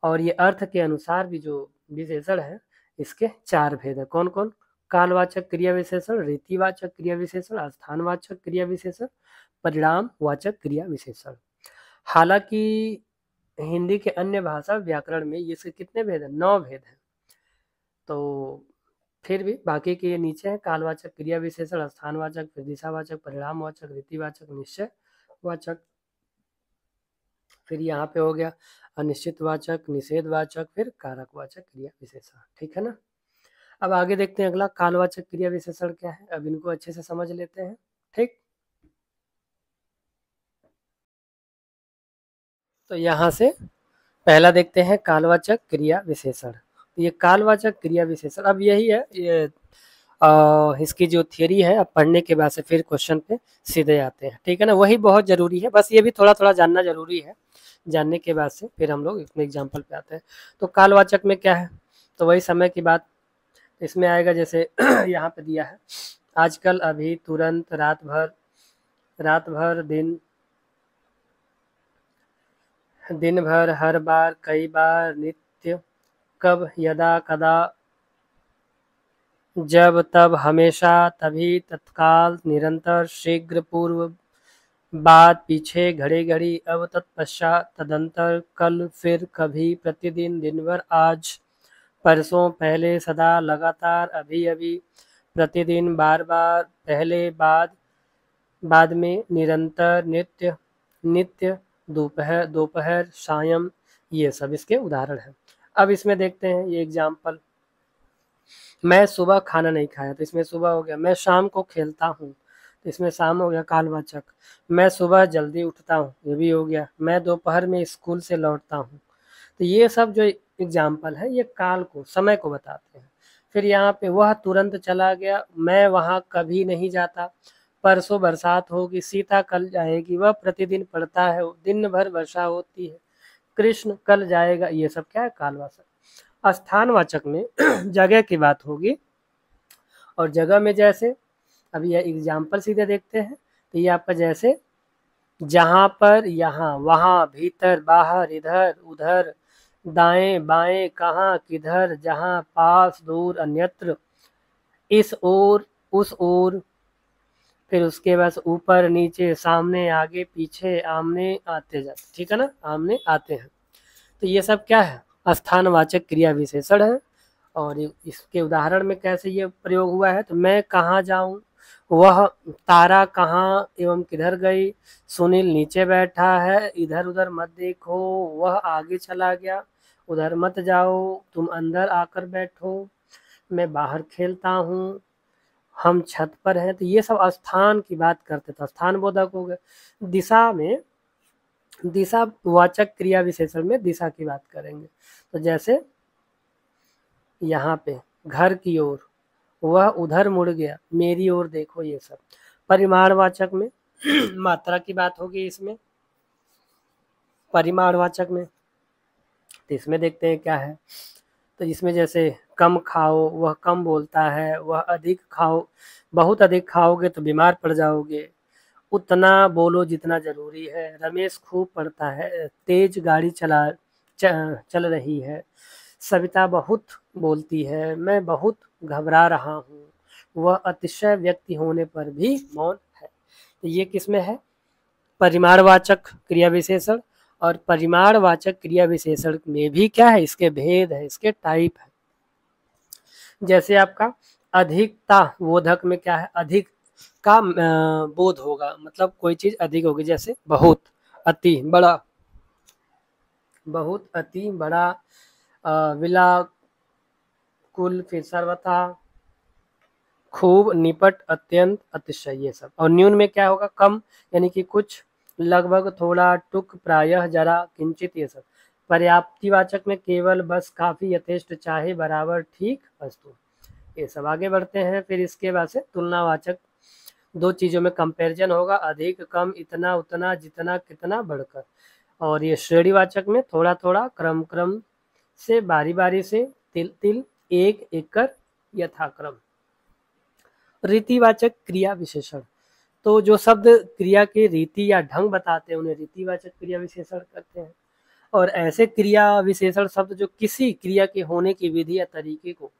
और ये अर्थ के अनुसार भी जो विशेषण है, इसके चार भेद है। कौन कौन, कालवाचक क्रिया विशेषण, रीतिवाचक क्रिया विशेषण, स्थानवाचक क्रिया विशेषण, परिणामवाचक क्रिया विशेषण। हालांकि हिंदी के अन्य भाषा व्याकरण में इसके कितने भेद हैं, 9 भेद हैं। तो फिर भी बाकी के ये नीचे है, कालवाचक क्रिया विशेषण, स्थानवाचक, फिर दिशावाचक, परिणामवाचक, रीतिवाचक, निश्चयवाचक। फिर यहाँ पे हो गया अनिश्चितवाचक, निषेधवाचक, फिर कारकवाचक क्रिया विशेषण। ठीक है ना, अब आगे देखते हैं अगला, कालवाचक क्रिया विशेषण क्या है। अब इनको अच्छे से समझ लेते हैं। ठीक, तो यहाँ से पहला देखते हैं कालवाचक क्रिया विशेषण। ये कालवाचक क्रिया विशेषण, अब यही है ये इसकी जो थियरी है, अब पढ़ने के बाद से फिर क्वेश्चन पे सीधे आते हैं। ठीक है ना, वही बहुत जरूरी है, बस ये भी थोड़ा थोड़ा जानना जरूरी है। जानने के बाद से फिर हम लोग इसमें एग्जाम्पल पे आते हैं। तो कालवाचक में क्या है, तो वही समय की बात इसमें आएगा। जैसे यहाँ पे दिया है, आजकल, अभी, तुरंत, रात भर, दिन भर, हर बार, कई बार, नित्य, कब, यदा, कदा, जब, तब, हमेशा, तभी, तत्काल, निरंतर, शीघ्र, पूर्व, बाद, पीछे, घड़ी घड़ी, अब, तत्पश्चात, तदंतर, कल, फिर, कभी, प्रतिदिन, दिन भर, आज, परसों, पहले, सदा, लगातार, अभी अभी, प्रतिदिन, बार बार, पहले, बाद में, निरंतर, नित्य, दोपहर दोपहर सायं, ये सब इसके उदाहरण हैं। अब इसमें देखते हैं ये एग्जाम्पल। मैं सुबह खाना नहीं खाया, तो इसमें सुबह हो गया। मैं शाम को खेलता हूँ, तो इसमें शाम हो गया कालवाचक। मैं सुबह जल्दी उठता हूँ, ये भी हो गया। मैं दोपहर में स्कूल से लौटता हूँ। तो ये सब जो एग्जाम्पल है ये काल को, समय को बताते हैं। फिर यहाँ पे वह तुरंत चला गया, मैं वहाँ कभी नहीं जाता, परसों बरसात होगी, सीता कल जाएगी, वह प्रतिदिन पड़ता है, दिन भर वर्षा होती है, कृष्ण कल जाएगा। ये सब क्या है? कालवाचक। स्थानवाचक में जगह की बात होगी, और जगह में जैसे अब ये एग्जाम्पल सीधे देखते हैं, तो ये आपका जैसे जहाँ पर, यहाँ, वहाँ, भीतर, बाहर, इधर उधर, दाएं बाएं, कहाँ किधर, जहाँ, पास दूर अन्यत्र, इस ओर उस ओर, फिर उसके बाद ऊपर नीचे, सामने आगे पीछे, आमने आते जाते, ठीक है ना, आमने आते हैं। तो ये सब क्या है? स्थानवाचक क्रिया विशेषण है। और इसके उदाहरण में कैसे ये प्रयोग हुआ है, तो मैं कहाँ जाऊं, वह तारा कहाँ एवं किधर गई, सुनील नीचे बैठा है, इधर उधर मत देखो, वह आगे चला गया, उधर मत जाओ, तुम अंदर आकर बैठो, मैं बाहर खेलता हूँ, हम छत पर हैं। तो ये सब स्थान की बात करते थे, स्थान बोधक हो गए। दिशा में, दिशा वाचक क्रिया विशेषण में दिशा की बात करेंगे। तो जैसे यहाँ पे घर की ओर, वह उधर मुड़ गया, मेरी ओर देखो, ये सब। परिमाणवाचक में मात्रा की बात होगी इसमें, परिमाणवाचक में। तो इसमें देखते हैं क्या है। तो इसमें जैसे कम खाओ, वह कम बोलता है, वह अधिक खाओ, बहुत अधिक खाओगे तो बीमार पड़ जाओगे, उतना बोलो जितना जरूरी है, रमेश खूब पढ़ता है, तेज गाड़ी चल रही है, सविता बहुत बोलती है, मैं बहुत घबरा रहा हूँ, वह अतिशय व्यक्ति होने पर भी मौन है। तो ये किसमें है? परिमाणवाचक क्रिया विशेषण। और परिमाणवाचक क्रिया विशेषण में भी क्या है? इसके भेद है, इसके टाइप है। जैसे आपका अधिकता बोधक में क्या है? अधिक का बोध होगा, मतलब कोई चीज अधिक होगी, जैसे बहुत, अति, बड़ा, बहुत, अति, बड़ा, विला, कुल, फिर सर्वथा, खूब, निपट, अत्यंत, अतिशय, ये सब। और न्यून में क्या होगा? कम, यानी कि कुछ, लगभग, थोड़ा, टुक, प्रायः, जरा, किंचित, ये सब। पर्याप्तिवाचक में केवल, बस, काफी, यथेष्ट, चाहे, बराबर, ठीक, वस्तु, ये सब। आगे बढ़ते हैं। फिर इसके बाद से तुलनावाचक, दो चीजों में कंपैरिजन होगा, अधिक, कम, इतना, उतना, जितना, कितना, बढ़कर। और ये श्रेणीवाचक में थोड़ा थोड़ा, क्रम क्रम से, बारी बारी से, तिल तिल, एक एक कर, यथाक्रम। रीतिवाचक क्रिया विशेषण, तो जो शब्द क्रिया के रीति या ढंग बताते हैं उन्हें रीतिवाचक क्रिया विशेषण कहते हैं। और ऐसे क्रिया विशेषण शब्द जो किसी क्रिया के होने की विधि या तरीके को,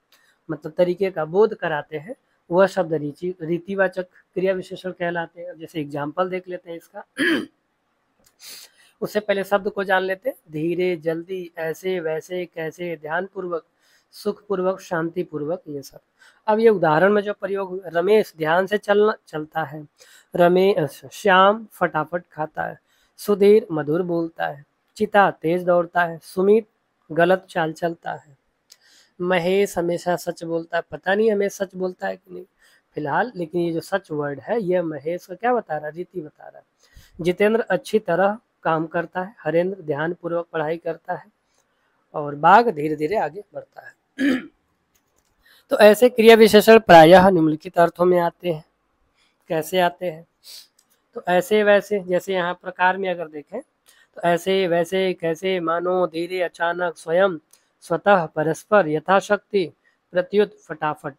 मतलब तरीके का बोध कराते हैं, वह शब्द रीतिवाचक क्रिया विशेषण कहलाते हैं। जैसे एग्जाम्पल देख लेते हैं इसका। उससे पहले शब्द को जान लेते हैं। धीरे, जल्दी, ऐसे वैसे, कैसे, ध्यानपूर्वक, सुखपूर्वक, शांतिपूर्वक, ये सब। अब ये उदाहरण में जो प्रयोग हुआ, रमेश ध्यान से चलता है, रमेश, श्याम फटाफट खाता है, सुधीर मधुर बोलता है, चिता तेज दौड़ता है, सुमित गलत चाल चलता है, महेश हमेशा सच बोलता है। पता नहीं हमेश सच बोलता है कि नहीं फिलहाल, लेकिन ये जो सच वर्ड है ये महेश का क्या बता रहा है? रीति बता रहा है। जितेंद्र अच्छी तरह काम करता है, हरेंद्र ध्यान पूर्वक पढ़ाई करता है, और बाघ धीरे धीरे आगे बढ़ता है। तो ऐसे क्रिया विशेषण प्रायः निम्नलिखित अर्थों में आते हैं। कैसे आते हैं? तो ऐसे वैसे, जैसे यहाँ प्रकार में अगर देखें तो ऐसे वैसे, कैसे, मानो, धीरे, अचानक, स्वयं, स्वतः, परस्पर, यथाशक्ति, प्रत्युत, फटाफट।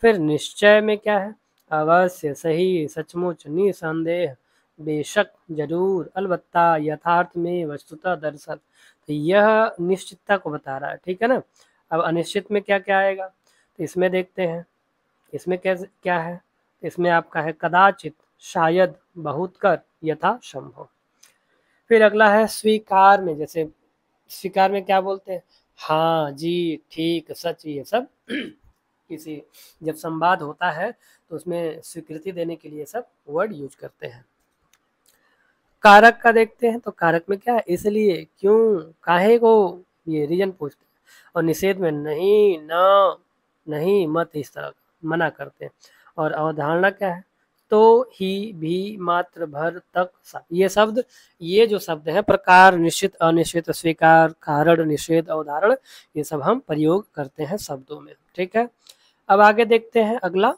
फिर निश्चय में क्या है? अवश्य, सही, सचमुच, निसंदेह, बेशक, जरूर, अलबत्ता, यथार्थ में, वस्तुतः, दरअसल। तो यह निश्चितता को बता रहा है, ठीक है ना। अब अनिश्चित में क्या क्या आएगा? तो इसमें देखते हैं, इसमें कैसे क्या है? इसमें आपका है कदाचित, शायद, बहुत कर, यथा संभव। फिर अगला है स्वीकार में, जैसे स्वीकार में क्या बोलते हैं? हाँ, जी, ठीक, सच, ये सब। किसी जब संवाद होता है तो उसमें स्वीकृति देने के लिए सब वर्ड यूज करते हैं। कारक का देखते हैं तो कारक में क्या है, इसलिए, क्यों, काहे को, ये रीजन पूछते हैं। और निषेध में नहीं, ना, नहीं, मत, इस तरह मना करते हैं। और अवधारणा क्या है, तो, ही, भी, मात्र, भर, तक, सब, ये शब्द, ये जो शब्द है प्रकार, निश्चित, अनिश्चित, स्वीकार, कारण, निषेध, अवधारण, ये सब हम प्रयोग करते हैं शब्दों में। ठीक है, अब आगे देखते हैं अगला,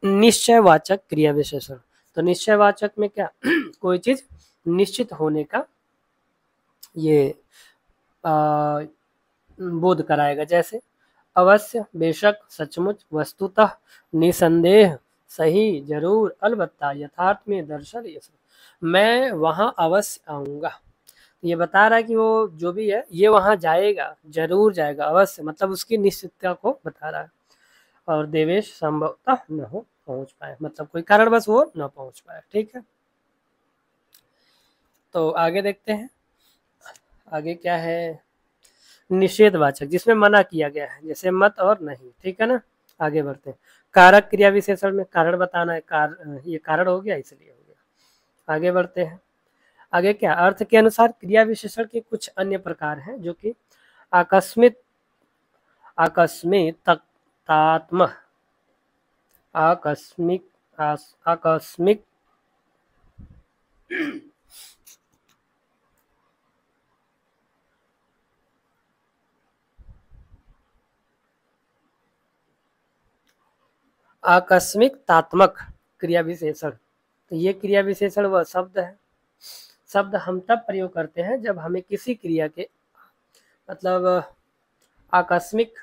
निश्चयवाचक क्रिया विशेषण। तो निश्चयवाचक में क्या कोई चीज निश्चित होने का ये बोध कराएगा, जैसे अवश्य, बेशक, सचमुच, वस्तुतः, निसंदेह, सही, जरूर, अलबत्ता, यथार्थ में, दर्शन, ये सब। मैं वहां अवश्य आऊंगा, ये बता रहा है कि वो जो भी है ये वहां जाएगा, जरूर जाएगा, अवश्य मतलब उसकी निश्चितता को बता रहा है। और देवेश संभवतः न हो पहुंच पाए, मतलब कोई कारणवश वो न पहुंच पाए। ठीक है, तो आगे देखते हैं, आगे क्या है, निषेधवाचक, जिसमें मना किया गया है, जैसे मत और नहीं। ठीक है ना, आगे बढ़ते हैं। कारक क्रिया विशेषण में कारण बताना है, ये कारण हो गया, इसलिए हो गया। आगे बढ़ते हैं, आगे क्या, अर्थ के अनुसार क्रिया विशेषण के कुछ अन्य प्रकार हैं, जो कि आकस्मिक, आकस्मिकतात्म, आकस्मिक, आकस्मिक, आकस्मिकतात्मक क्रिया विशेषण। तो ये क्रिया विशेषण वह शब्द है, शब्द हम तब प्रयोग करते हैं जब हमें किसी क्रिया के मतलब आकस्मिक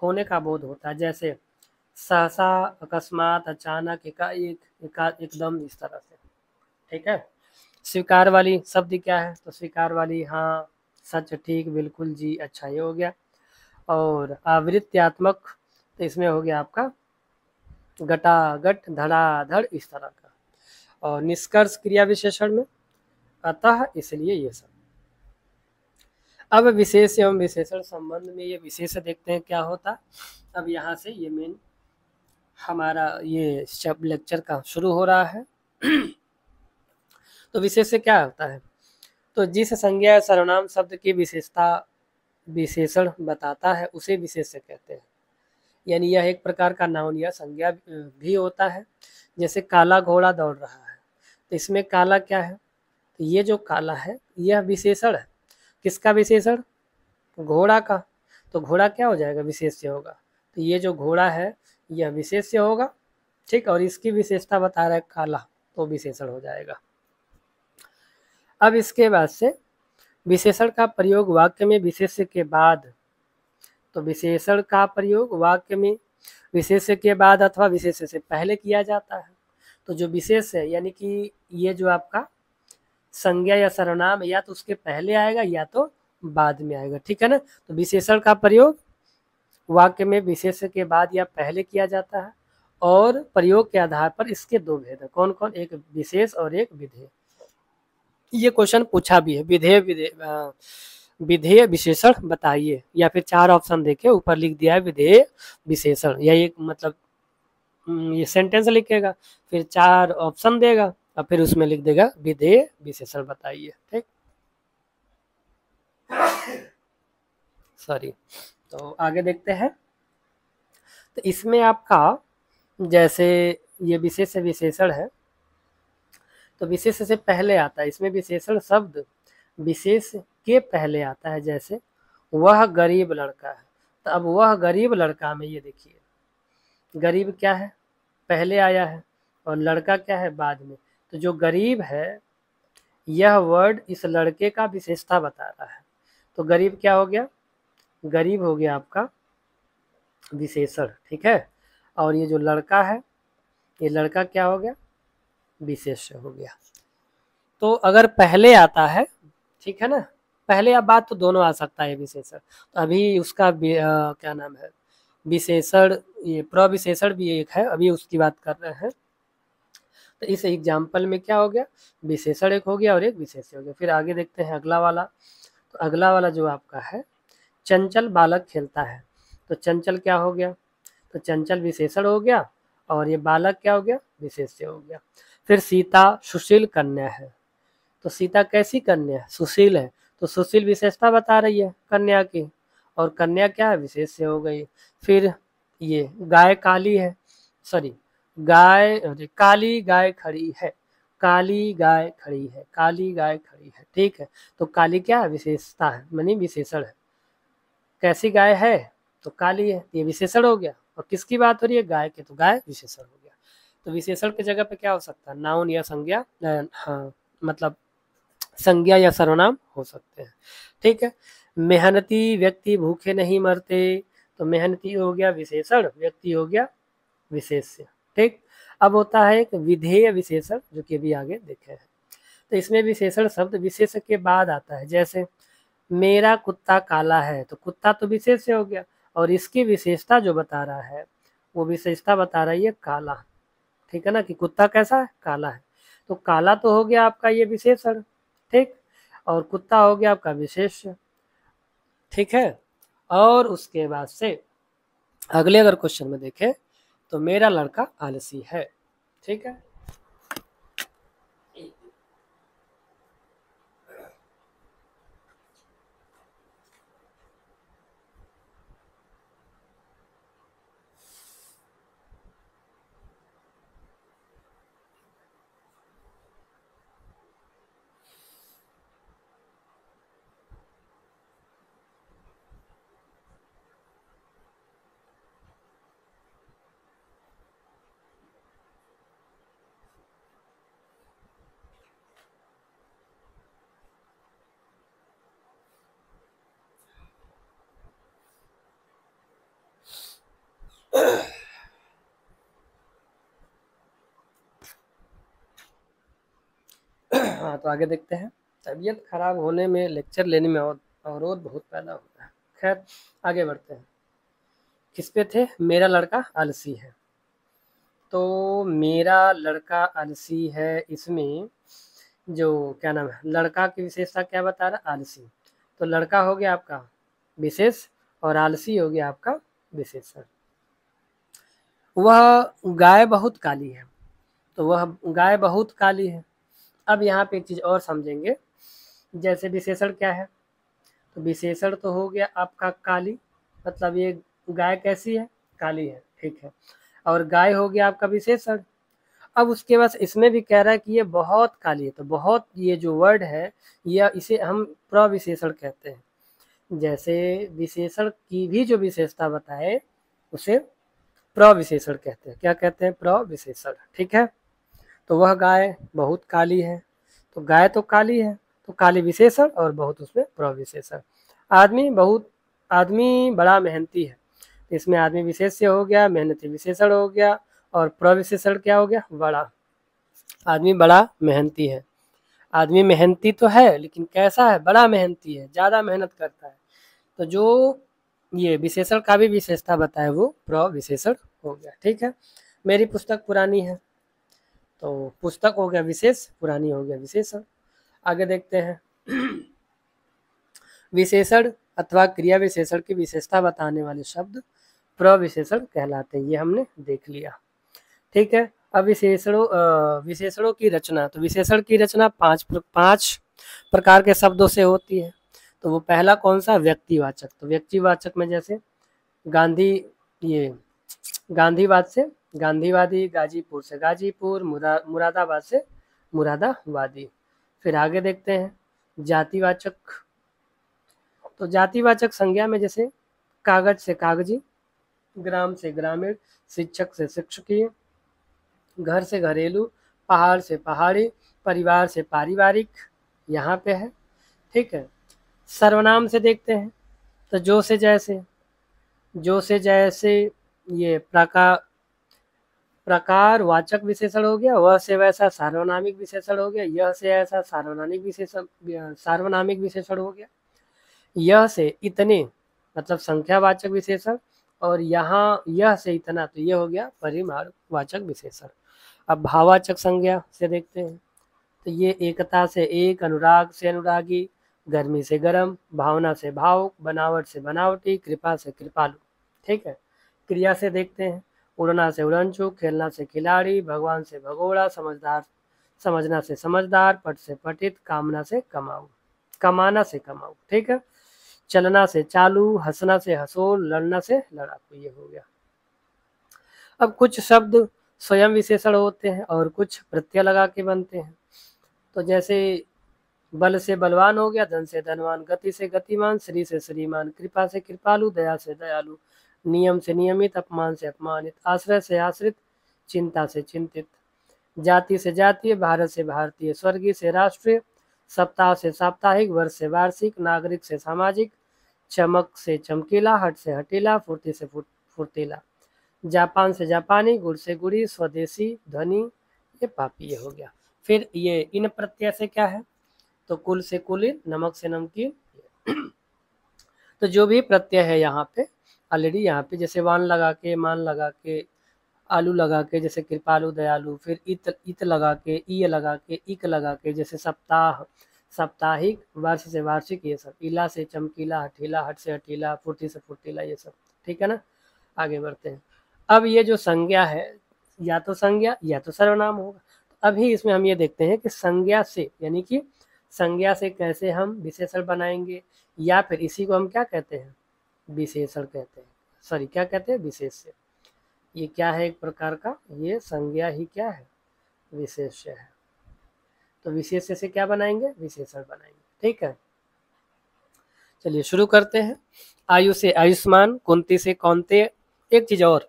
होने का बोध होता है, जैसे सहसा, अकस्मात, अचानक, एकदम, इस तरह से। ठीक है, स्वीकार वाली शब्द क्या है, तो स्वीकार वाली हाँ, सच, ठीक, बिल्कुल, जी, अच्छा, ये हो गया। और आवृत्त्यात्मक, तो इसमें हो गया आपका घटाघट, धड़ाधड़, इस तरह का। और निष्कर्ष क्रिया विशेषण में अतः, इसलिए, ये सब। अब विशेष एवं विशेषण संबंध में ये विशेष देखते हैं क्या होता। अब यहाँ से ये मेन हमारा ये शब्द लेक्चर का शुरू हो रहा है। तो विशेष से क्या होता है, तो जिस संज्ञा सर्वनाम शब्द की विशेषता विशेषण बताता है उसे विशेष्य कहते हैं। यानी यह एक प्रकार का नाउन या संज्ञा भी होता है। जैसे काला घोड़ा दौड़ रहा है, तो इसमें काला क्या है, तो ये जो काला है यह विशेषण है। किसका विशेषण, घोड़ा का। तो घोड़ा क्या हो जाएगा, विशेष्य होगा। तो ये जो घोड़ा है यह विशेष्य होगा। ठीक, और इसकी विशेषता बता रहा है काला, तो विशेषण हो जाएगा। अब इसके बाद से विशेषण का प्रयोग वाक्य में विशेष्य के बाद, तो विशेषण का प्रयोग वाक्य में विशेष्य के बाद अथवा विशेष्य से पहले किया जाता है। तो जो विशेष है यानी कि ये जो आपका संज्ञा या सर्वनाम या तो उसके पहले आएगा या तो बाद में आएगा। ठीक है ना, तो विशेषण का प्रयोग वाक्य में विशेष्य के बाद या पहले किया जाता है। और प्रयोग के आधार पर इसके दो भेद है, कौन कौन, एक विशेष और एक विधेय। ये क्वेश्चन पूछा भी है, विधेय विशेषण बताइए, या फिर 4 ऑप्शन देके ऊपर लिख दिया है विधेय विशेषण, या एक मतलब ये सेंटेंस लिखेगा, फिर 4 ऑप्शन देगा और फिर उसमें लिख देगा विधेय विशेषण बताइए। ठीक, सॉरी। तो आगे देखते हैं, तो इसमें आपका जैसे ये विशेष विशेषण है, तो विशेष से पहले आता है, इसमें विशेषण शब्द विशेष के पहले आता है। जैसे वह गरीब लड़का है, तो अब वह गरीब लड़का में ये देखिए, गरीब क्या है, पहले आया है, और लड़का क्या है, बाद में। तो जो गरीब है यह वर्ड इस लड़के का विशेषता बता रहा है। तो गरीब क्या हो गया, गरीब हो गया आपका विशेषण। ठीक है, और ये जो लड़का है ये लड़का क्या हो गया, विशेष्य हो गया। तो अगर पहले आता है, ठीक है ना, पहले या बाद तो दोनों आ सकता है विशेषण। तो अभी उसका क्या नाम है, विशेषण, ये प्रविशेषण भी एक है, अभी उसकी बात कर रहे हैं। तो इस एग्जाम्पल में क्या हो गया, विशेषण एक हो गया और एक विशेष्य हो गया। फिर आगे देखते हैं अगला वाला। तो अगला वाला जो आपका है, चंचल बालक खेलता है, तो चंचल क्या हो गया, तो चंचल विशेषण हो गया और ये बालक क्या हो गया, विशेष्य हो गया। फिर सीता सुशील कन्या है, तो सीता कैसी कन्या है? सुशील है, तो सुशील विशेषता बता रही है कन्या की, और कन्या क्या है? विशेष्य हो गई। फिर ये गाय काली है, सॉरी गाय, काली गाय खड़ी है, काली गाय खड़ी है, काली गाय खड़ी है, ठीक है। तो काली क्या है? विशेषता है, मानी विशेषण है। कैसी गाय है? तो काली है, ये विशेषण हो गया। और किसकी बात हो रही है? गाय के, तो गाय विशेषण हो गया। तो विशेषण की जगह पे क्या हो सकता है? नाउन या संज्ञा, हाँ मतलब संज्ञा या सर्वनाम हो सकते हैं, ठीक है। मेहनती व्यक्ति भूखे नहीं मरते, तो मेहनती हो गया विशेषण, व्यक्ति हो गया विशेष्य, ठीक। अब होता है एक विधेय विशेषण, जो कि अभी आगे देखे हैं। तो इसमें विशेषण शब्द विशेष्य के बाद आता है, जैसे मेरा कुत्ता काला है, तो कुत्ता तो विशेष्य हो गया, और इसकी विशेषता जो बता रहा है, वो विशेषता बता रही है काला, ठीक है ना, कि कुत्ता कैसा है? काला है। तो काला तो हो गया आपका ये विशेषण, ठीक, और कुत्ता हो गया आपका विशेष्य, ठीक है। और उसके बाद से अगले अगर क्वेश्चन में देखें, तो मेरा लड़का आलसी है, ठीक है। हाँ, तो आगे देखते हैं। तबीयत खराब होने में, लेक्चर लेने में अवरोध बहुत पैदा होता है। खैर आगे बढ़ते हैं। किस पे थे? मेरा लड़का आलसी है। तो मेरा लड़का आलसी है, इसमें जो क्या नाम है, लड़का की विशेषता क्या बता रहा है? आलसी। तो लड़का हो गया आपका विशेष, और आलसी हो गया आपका विशेषण। वह गाय बहुत काली है, तो वह गाय बहुत काली है। अब यहाँ पे एक चीज़ और समझेंगे, जैसे विशेषण क्या है? तो विशेषण तो हो गया आपका काली, मतलब ये गाय कैसी है? काली है, ठीक है। और गाय हो गया आपका विशेषण। अब उसके बाद इसमें भी कह रहा है कि ये बहुत काली है, तो बहुत ये जो वर्ड है, यह इसे हम प्रविशेषण कहते हैं। जैसे विशेषण की भी जो विशेषता बताए, उसे प्रविशेषण कहते हैं। क्या कहते हैं? प्रविशेषण, ठीक है। तो वह गाय बहुत काली है, तो गाय तो काली है, तो काली विशेषण और बहुत उसमें प्रविशेषण। आदमी बड़ा मेहनती है, तो इसमें आदमी विशेष्य हो गया, मेहनती विशेषण हो गया, और प्रविशेषण क्या हो गया? बड़ा। आदमी बड़ा मेहनती है, आदमी मेहनती तो है, लेकिन कैसा है? बड़ा मेहनती है, ज़्यादा मेहनत करता है। तो जो ये विशेषण का भी विशेषता बताए, वो प्रविशेषण हो गया, ठीक है। मेरी पुस्तक पुरानी है, तो पुस्तक हो गया विशेष, पुरानी हो गया विशेषण। आगे देखते हैं। विशेषण अथवा क्रिया विशेषण की विशेषता बताने वाले शब्द प्रविशेषण कहलाते हैं, ये हमने देख लिया, ठीक है। अब विशेषणों की रचना, तो विशेषण की रचना पांच प्रकार के शब्दों से होती है। तो वो पहला कौन सा? व्यक्तिवाचक। तो व्यक्तिवाचक में जैसे गांधी, ये गांधीवाद से गांधीवादी, गाजीपुर से गाजीपुर, मुरादाबाद से मुरादाबादी। फिर आगे देखते हैं जातिवाचक। तो जातिवाचक संज्ञा में जैसे कागज से कागजी, ग्राम से ग्रामीण, शिक्षक से शिक्षकीय, घर से घरेलू, पहाड़ से पहाड़ी, परिवार से पारिवारिक, यहाँ पे है, ठीक है। सर्वनाम से देखते हैं, तो जो से जैसे, ये प्रकार वाचक विशेषण हो गया, वह से वैसा सार्वनामिक विशेषण हो गया, यह से ऐसा सार्वनामिक विशेषण हो गया, यह से इतने मतलब संख्यावाचक विशेषण, और यहाँ यह से इतना, तो यह हो गया परिमाणवाचक विशेषण। अब भाववाचक संज्ञा से देखते हैं, तो ये एकता से एक, अनुराग से अनुरागी, गर्मी से गर्म, भावना से भावुक, बनावट से बनावटी, कृपा से कृपालु, ठीक है। क्रिया से देखते हैं, उड़ना से उड़नचुक, खेलना से खिलाड़ी, भगवान से भगोड़ा, समझदार समझना से समझदार, पट से पठित, कामना से कमाऊ, कमाना से कमाऊ, ठीक है। चलना से चालू, हंसना से हंसोल, लड़ना से लड़ाकू, ये हो गया। अब कुछ शब्द स्वयं विशेषण होते हैं और कुछ प्रत्यय लगा के बनते हैं। तो जैसे बल से बलवान हो गया, धन से धनवान, गति से गतिमान, श्री से श्रीमान, कृपा से कृपालु, दया से दयालु, नियम से नियमित, अपमान से अपमानित, आश्रय से आश्रित, चिंता से चिंतित, जाति से जातीय, भारत से भारतीय, स्वर्गीय से राष्ट्रीय, सप्ताह से साप्ताहिक, वर्ष से वार्षिक, नागरिक से सामाजिक, चमक से चमकीला, हट से हटीला, फुर्ती से फुर्तीला, जापान से जापानी, गुड़ से गुड़ी, स्वदेशी, ध्वनि, ये पापी, ये हो गया। फिर ये इन प्रत्यय से क्या है, तो कुल से कुलीन, नमक से नमकीन। तो जो भी प्रत्यय है यहाँ पे ऑलरेडी, यहाँ पे जैसे वान लगा के, मान लगा के, आलू लगा के, जैसे कृपालु दयालु, फिर इत लगा के, ई लगा के, इक लगा के, जैसे सप्ताह साप्ताहिक, वर्ष से वार्षिक, ये सब, इला से चमकीला, हठीला, हट से हटीला, फुर्ती से फुर्तीला, ये सब, ठीक है ना। आगे बढ़ते हैं। अब ये जो संज्ञा है, या तो संज्ञा या तो सर्वनाम होगा। अभी इसमें हम ये देखते हैं कि संज्ञा से, यानी कि संज्ञा से कैसे हम विशेषण बनाएंगे, या फिर इसी को हम क्या कहते हैं, विशेषण कहते हैं, सॉरी क्या कहते हैं, विशेष्य। ये क्या है, एक प्रकार का ये संज्ञा ही क्या है, विशेष्य है। तो विशेष्य से क्या बनाएंगे, विशेषण बनाएंगे, ठीक है। चलिए शुरू करते हैं। आयु से आयुष्मान, कुंती से कौनते। एक चीज और,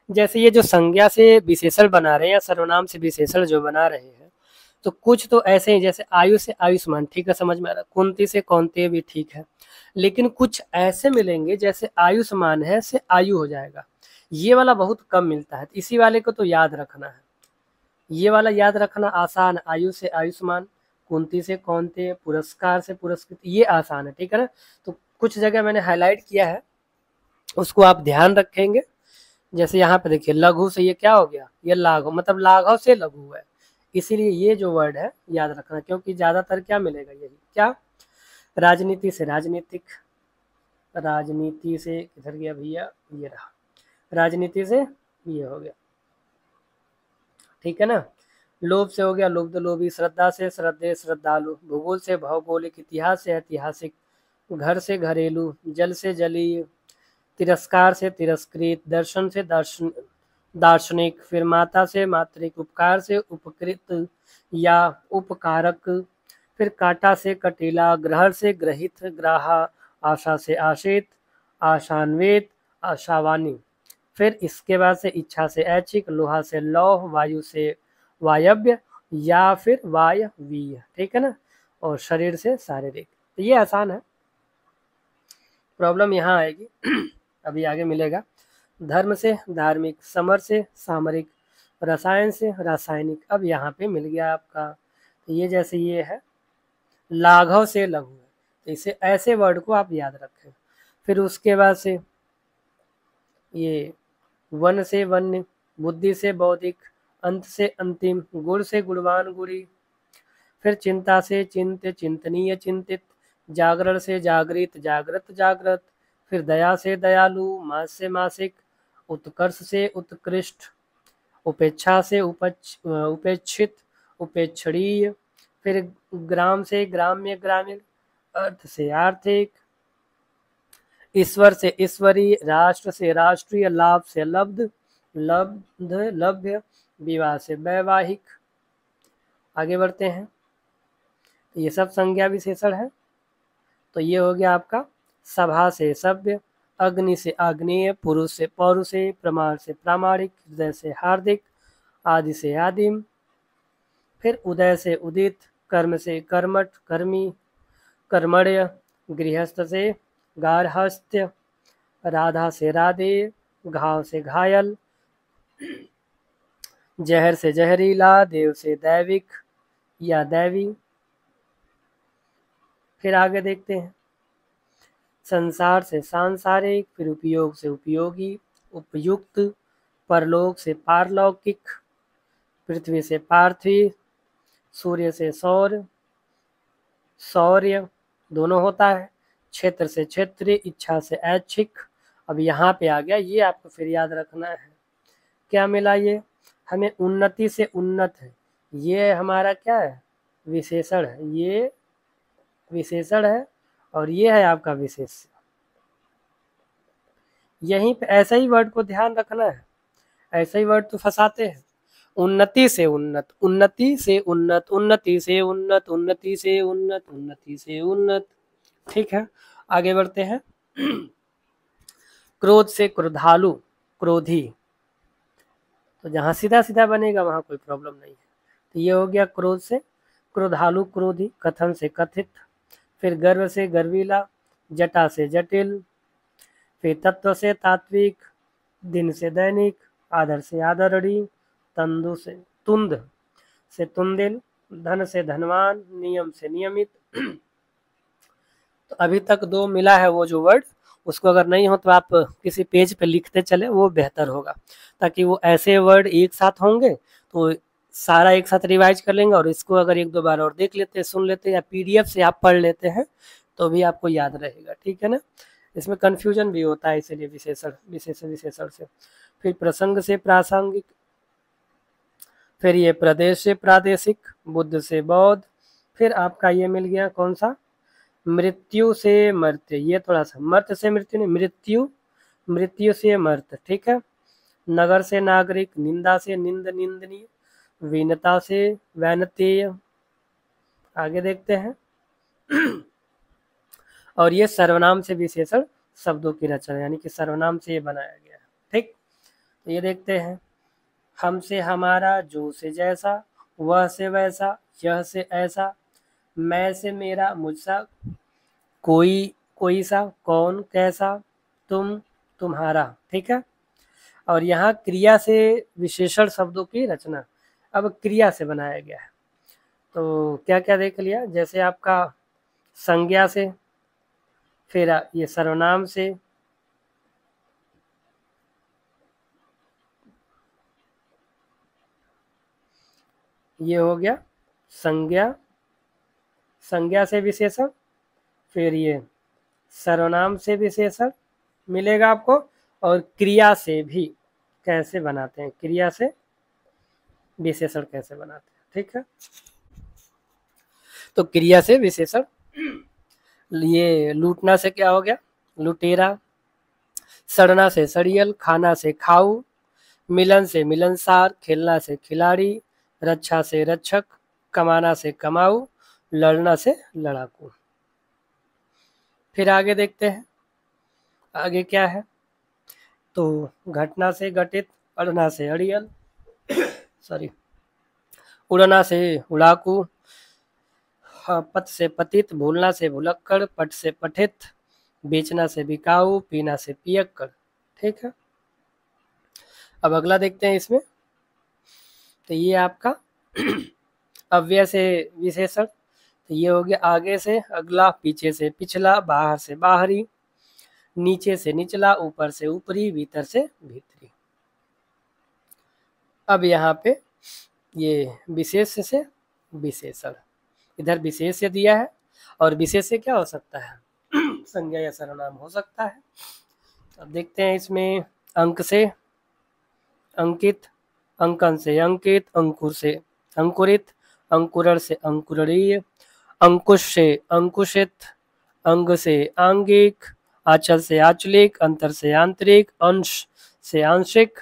जैसे ये जो संज्ञा से विशेषण बना रहे हैं या सर्वनाम से विशेषण जो बना रहे हैं, तो कुछ तो ऐसे ही, जैसे आयु से आयुष्मान, ठीक है, समझ में आ रहा, कुंती से कौनते भी ठीक है, लेकिन कुछ ऐसे मिलेंगे जैसे आयुष्मान है से आयु हो जाएगा, ये वाला बहुत कम मिलता है। तो इसी वाले को तो याद रखना है, ये वाला याद रखना आसान। आयु से आयुष्मान, कुंती से कौनते, पुरस्कार से पुरस्कृत, ये आसान है, ठीक है ना। तो कुछ जगह मैंने हाईलाइट किया है, उसको आप ध्यान रखेंगे। जैसे यहाँ पे देखिए, लघु से ये क्या हो गया, ये लाघव, मतलब लाघव से लघु है, इसीलिए ये जो वर्ड है याद रखना, क्योंकि ज्यादातर क्या मिलेगा, यही क्या, राजनीति से राजनीतिक, राजनीति से किधर गया भैया, ये रहा, राजनीति से ये हो गया, ठीक है ना। लोभ से हो गया लुब्ध लोभी, श्रद्धा से श्रद्धे श्रद्धालु, भूगोल से भौगोलिक, इतिहास से ऐतिहासिक, घर से घरेलू, जल से जलीय, तिरस्कार से तिरस्कृत, दर्शन से दार्शनिक, फिर माता से मातृक, उपकार से उपकृत या उपकारक, फिर काटा से कटीला, ग्रहण से ग्रहित ग्राहा, आशा से आशित, आशान्वित, आशावानी, फिर इसके बाद से इच्छा से ऐच्छिक, लोहा से लौह, वायु से वायव्य या फिर वायवीय, ठीक है ना, और शरीर से शारीरिक। तो ये आसान है, प्रॉब्लम यहाँ आएगी अभी आगे मिलेगा। धर्म से धार्मिक, समर से सामरिक, रसायन से रासायनिक। अब यहाँ पे मिल गया आपका, तो ये जैसे ये है लाघव से लघु है, तो इसे ऐसे वर्ड को आप याद रखें। फिर उसके बाद से ये वन से वन्य, बुद्धि से बौद्धिक, अंत से अंतिम, गुण से गुणवान गुणी, फिर चिंता से चिंत, चिंतनीय चिंतित, जागरण से जागृत, जागृत जागृत, फिर दया से दयालु, मास से मासिक, उत्कर्ष से उत्कृष्ट, उपेक्षा से उपेक्षित, उपेक्षणीय, फिर ग्राम से ग्राम्य ग्रामीण, अर्थ से आर्थिक, ईश्वर से ईश्वरीय, राष्ट्र से राष्ट्रीय, लाभ से लब्ध, लब्ध लभ्य, विवाह से वैवाहिक। आगे बढ़ते हैं, ये सब संज्ञा विशेषण है। तो ये हो गया आपका सभा से सभ्य, अग्नि से आग्नेय, पुरुष से पौरुषे, प्रमाण से प्रामाणिक, हृदय से हार्दिक, आदि से आदिम, फिर उदय से उदित, कर्म से कर्मठ कर्मी, कर्मण्य, गृहस्थ से गार्हस्थ्य, राधा से राधे, घाव से घायल, जहर से जहरीला, देव से दैविक या दैवी। फिर आगे देखते हैं, संसार से सांसारिक, फिर उपयोग से उपयोगी, उपयुक्त, परलोक से पारलौकिक, पृथ्वी से पार्थिव, सूर्य से सौर, शौर्य दोनों होता है, क्षेत्र से क्षेत्रीय, इच्छा से ऐच्छिक। अब यहाँ पे आ गया, ये आपको फिर याद रखना है, क्या मिला ये, हमें उन्नति से उन्नत है, ये हमारा क्या है, विशेषण है, ये विशेषण है और ये है आपका विशेष्य। यहीं पे ऐसा ही वर्ड को ध्यान रखना है, ऐसा ही वर्ड तो फंसाते हैं। उन्नति से उन्नत, उन्नति से उन्नत, उन्नति से उन्नत, उन्नति से उन्नत, उन्नति से उन्नत। ठीक है, आगे बढ़ते हैं। क्रोध से क्रोधालु, क्रोधी, तो जहाँ सीधा सीधा बनेगा वहाँ कोई प्रॉब्लम नहीं है। तो ये हो गया क्रोध से क्रोधालु, क्रोधी। कथन से कथित, फिर गर्व से गर्वीला, जटा से जटिल, फिर तत्व से तात्विक, दिन से दैनिक, आदर से आदरणीय, तंदु से तुंद से तुंदिल, धन से धनवान, नियम से नियमित। तो अभी तक 2 मिला है वो जो वर्ड, उसको अगर नहीं हो तो आप किसी पेज पे लिखते चले, वो बेहतर होगा, ताकि वो ऐसे वर्ड एक साथ होंगे तो सारा एक साथ रिवाइज कर लेंगे, और इसको अगर 1-2 बार और देख लेते, सुन लेते, या पीडीएफ से आप पढ़ लेते हैं तो भी आपको याद रहेगा। ठीक है ना, इसमें कन्फ्यूजन भी होता है, इसलिए विशेषण विशेषण से। फिर प्रसंग से प्रासंगिक, फिर ये प्रदेश से प्रादेशिक, बुद्ध से बौद्ध, फिर आपका ये मिल गया कौन सा, मृत्यु से मर्त्य, ये थोड़ा सा मर्त्य से मृत्यु नहीं, मृत्यु, मृत्यु से मर्त्य। ठीक है, नगर से नागरिक, निंदा से निंद निंदनीय, वीनता से वैनतेय। आगे देखते हैं। और ये सर्वनाम से विशेषण शब्दों की रचना, यानी कि सर्वनाम से ये बनाया गया है। ठीक, तो ये देखते हैं। हम से हमारा, जो से जैसा, वह से वैसा, यह से ऐसा, मैं से मेरा, मुझसा, कोई कोई सा, कौन कैसा, तुम तुम्हारा। ठीक है, और यहाँ क्रिया से विशेषण शब्दों की रचना, अब क्रिया से बनाया गया है। तो क्या क्या देख लिया, जैसे आपका संज्ञा से, फिर ये सर्वनाम से, ये हो गया संज्ञा, संज्ञा से विशेषण, फिर ये सर्वनाम से विशेषण मिलेगा आपको, और क्रिया से भी कैसे बनाते हैं, क्रिया से विशेषण कैसे बनाते हैं। ठीक है, तो क्रिया से विशेषण, ये लूटना से क्या हो गया, लुटेरा, सड़ना से सड़ियल, खाना से खाऊ, मिलन से मिलनसार, खेलना से खिलाड़ी, रक्षा से रक्षक, कमाना से कमाऊ, लड़ना से लड़ाकू। फिर आगे देखते हैं, आगे क्या है, तो घटना से घटित, अड़ना से अड़ियल, सॉरी, उड़ना से उड़ाकू, पत से पतित, भूलना से भुलक्कड़, पट से पठित, बेचना से बिकाऊ, पीना से पियक्कड़। ठीक है, अब अगला देखते हैं इसमें। तो ये आपका अव्यय से विशेषण, तो ये हो गया आगे से अगला, पीछे से पिछला, बाहर से बाहरी, नीचे से निचला, ऊपर से ऊपरी, भीतर से भीतरी। अब यहाँ पे ये विशेष से विशेषण, इधर विशेष दिया है, और विशेष क्या हो सकता है, संज्ञा या सर्वनाम हो सकता है। अब देखते हैं इसमें, अंक से अंकित, अंकन से अंकित, अंकुर से अंकुरित, अंकुरण से अंकुरणीय, अंकुश से अंकुशित, अंग से आंगिक, आंचल से आंचलिक, अंतर से आंतरिक, अंश से आंशिक,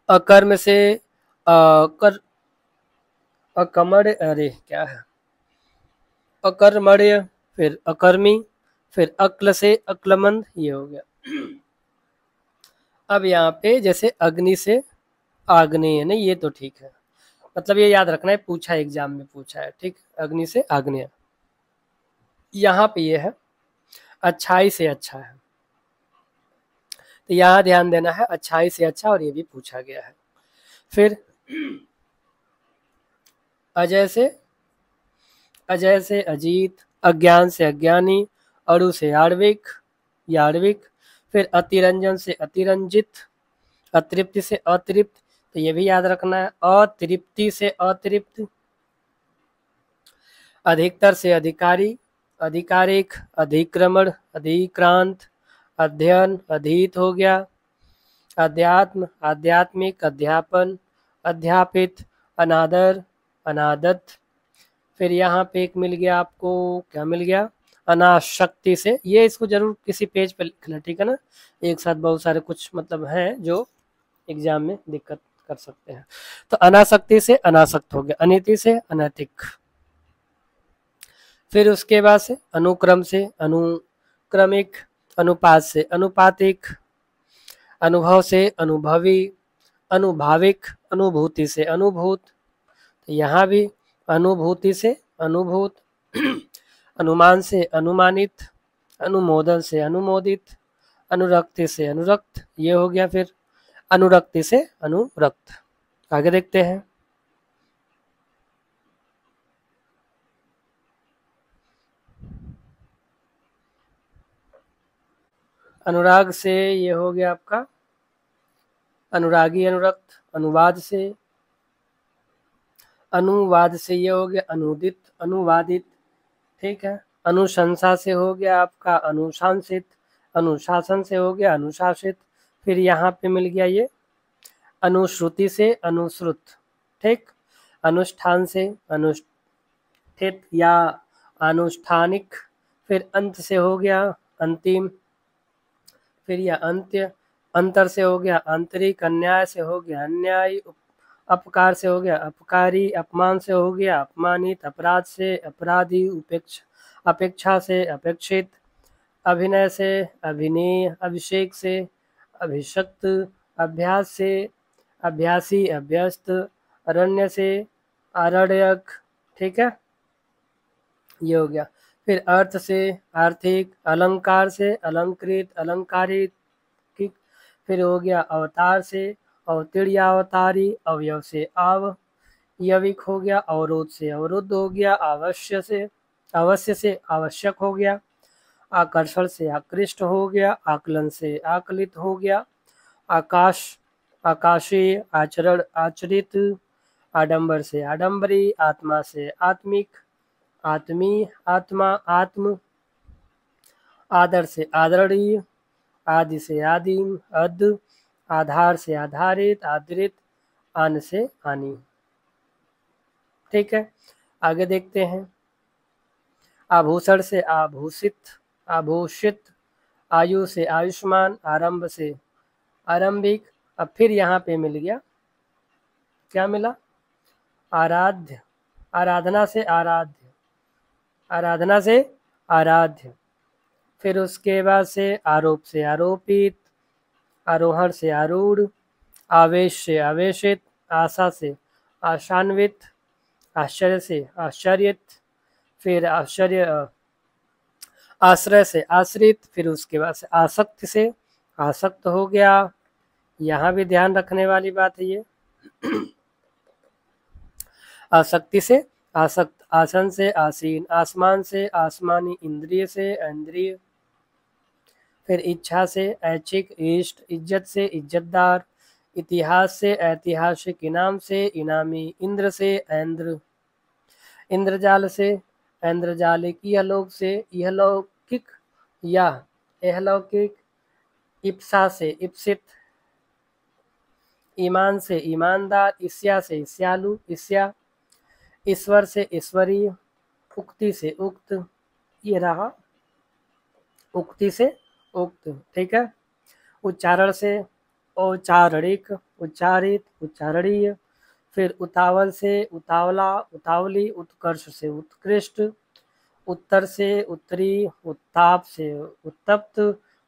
अकर्म से अकर, अकमण, अरे क्या है, अकर्मण्य, फिर अकर्मी, फिर अक्ल से अक्लमंद, ये हो गया। अब यहाँ पे जैसे अग्नि से आग्नेय, नहीं ये तो ठीक है, मतलब ये याद रखना है, पूछा एग्जाम में पूछा है। ठीक, अग्नि से आग्नेय। यहाँ पे ये है अच्छाई से अच्छा है, तो यहाँ ध्यान देना है, अच्छाई से अच्छा, और ये भी पूछा गया है। फिर अजय से अजीत, अज्ञान से अज्ञानी, अड़ु से आर्विक, यार्विक, फिर अतिरंजन से अतिरंजित, अतृप्ति से अतृप्त, तो ये भी याद रखना है, अतृप्ति से अतृप्त, अधिकतर से अधिकारी, अधिकारिक, अधिक्रमण, अधिक्रांत, अध्ययन, अधीत हो गया, अध्यात्म, आध्यात्मिक, अध्यापन, अध्यापित, अनादर, अनादत। फिर यहाँ पे एक मिल गया आपको, क्या मिल गया, अनाशक्ति से। ये इसको जरूर किसी पेज पे लिखना, ठीक है ना। एक साथ बहुत सारे कुछ मतलब हैं जो एग्जाम में दिक्कत कर सकते हैं। तो अनासक्ति से अनासक्त हो गया, अनीति से अनैतिक। फिर उसके बाद से अनुक्रम से अनुक्रमिक, अनुपात से अनुपातिक, अनुभव से अनुभवी, अनुभाविक, अनुभूति से अनुभूत। तो यहाँ भी अनुभूति से अनुभूत, अनुमान से अनुमानित, अनुमोदन से अनुमोदित, अनुरक्ति से अनुरक्त, ये हो गया। फिर अनुरक्ति से अनुरक्त। आगे देखते हैं। अनुराग से ये हो गया आपका अनुरागी, अनुरक्त। अनुवाद से ये हो गया अनुदित, अनुवादित, ठीक है। अनुशंसा से हो गया आपका अनुशांसित, अनुशासन से हो गया अनुशासित। फिर यहाँ पे मिल गया ये अनुश्रुति से अनुश्रुत, ठीक। अनुष्ठान से अनुष्ठित या अनुष्ठानिक। फिर अंत से हो गया अंतिम। फिर यह अंत्य, अंतर से हो गया आंतरिक, अन्याय से हो गया अन्यायी, अपकार से हो गया अपकारी, अपमान से हो गया अपमानित, अपराध से अपराधी, अपेक्षा से अपेक्षित, अभिनय से अभिनय, अभिषेक से अभिषक्त, अभ्यास से अभ्यासी, अभ्यस्त, अरण्य से आरण्यक, ठीक है, ये हो गया। फिर अर्थ से आर्थिक, अलंकार से अलंकृत, अलंकारित, ठीक। फिर हो गया अवतार से अवतीर्यावतारी, अवयव से यविक हो गया, अवरोध से अवरुद्ध हो गया, अवश्य से आवश्यक हो गया, आकर्षण से आकृष्ट हो गया, आकलन से आकलित हो गया, आकाश आकाशीय, आचरण आचरित, आडंबर से आडंबरी, आत्मा से आत्मिक, आत्मी आत्मा आत्म, आदर से आदरणीय, आदि से आदिम, अद, आधार से आधारित, आदरित, आन से आनी, ठीक है। आगे देखते हैं। आभूषण से आभूषित, आभूषित, आयु से आयुष्मान, आरंभ से आरंभिक। अब फिर यहाँ पे मिल गया, क्या मिला, आराध्य, आराधना से आराध्य, आराधना से आराध्य। फिर उसके बाद से आरोप से आरोपित, आरोहण से आरूढ़, आवेश से आवेशित, आशा से आशान्वित, आश्चर्य से आश्चर्यित। फिर आश्रय से आश्रित। फिर उसके बाद से आसक्त से आसक्त हो गया। यहाँ भी ध्यान रखने वाली बात है ये, आसक्ति से आसक्त, आसन से आसीन, आसमान से आसमानी, इंद्रिय से इंद्रिय। फिर इच्छा से ऐच्छिक, इष्ट, इज्जत से इज्जतदार, इतिहास से ऐतिहासिक, इनाम से इनामी, इंद्र से ऐन्द्र, इंद्रजाल से ऐन्द्रजालिक, यहलोक से इहलौकिक या इहलौकिक, इप्सा से इप्सित, ईमान से ईमानदार, ईर्ष्या से ईर्ष्यालु, ईर्ष्या, ईश्वर से ईश्वरीय, उक्ति से उक्त, ये रहा उक्ति से उक्त, ठीक है। उच्चारण से औचारणिक, उच्चारित, उच्चारणीय। फिर उतावल से उतावला, उतावली, उत्कर्ष से उत्कृष्ट, उत्तर से उत्तरी, उत्ताप से उत्तप्त,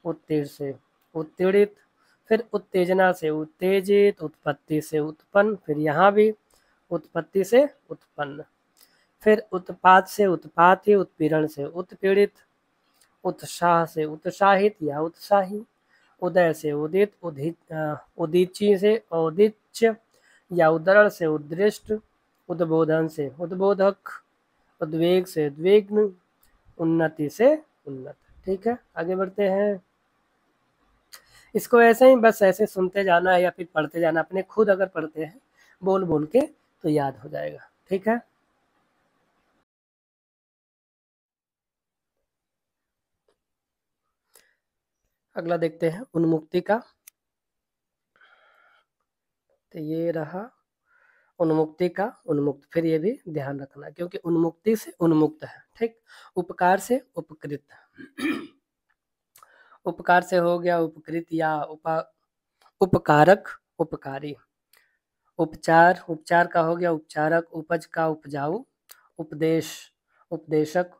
उत्तीर्ण से उत्तीर्णित। फिर उत्तेजना से उत्तेजित, उत्पत्ति से उत्पन्न। फिर यहाँ भी उत्पत्ति से उत्पन्न। फिर उत्पात से उत्पाती, उत्पीड़न से उत्पीड़ित, उत्साह से उत्साहित या उत्साही, उदय से उदित, उदीची से औदिच्य या उदरण से उद्दृष्ट, उद्बोधन से उद्बोधक, उद्वेग से उद्विग्न, उन्नति से उन्नत, ठीक है। आगे बढ़ते हैं। इसको ऐसे ही बस ऐसे सुनते जाना है या फिर पढ़ते जाना, अपने खुद अगर पढ़ते हैं बोल बोल के तो याद हो जाएगा, ठीक है। अगला देखते हैं उन्मुक्ति का। तो ये रहा उन्मुक्ति का उन्मुक्त, फिर ये भी ध्यान रखना क्योंकि उन्मुक्ति से उन्मुक्त है, ठीक। उपकार से उपकृत, उपकार से हो गया उपकृत या उपकारक उपकारी। उपचार, उपचार का हो गया उपचारक, उपज का उपजाऊ, उपदेश उपदेशक,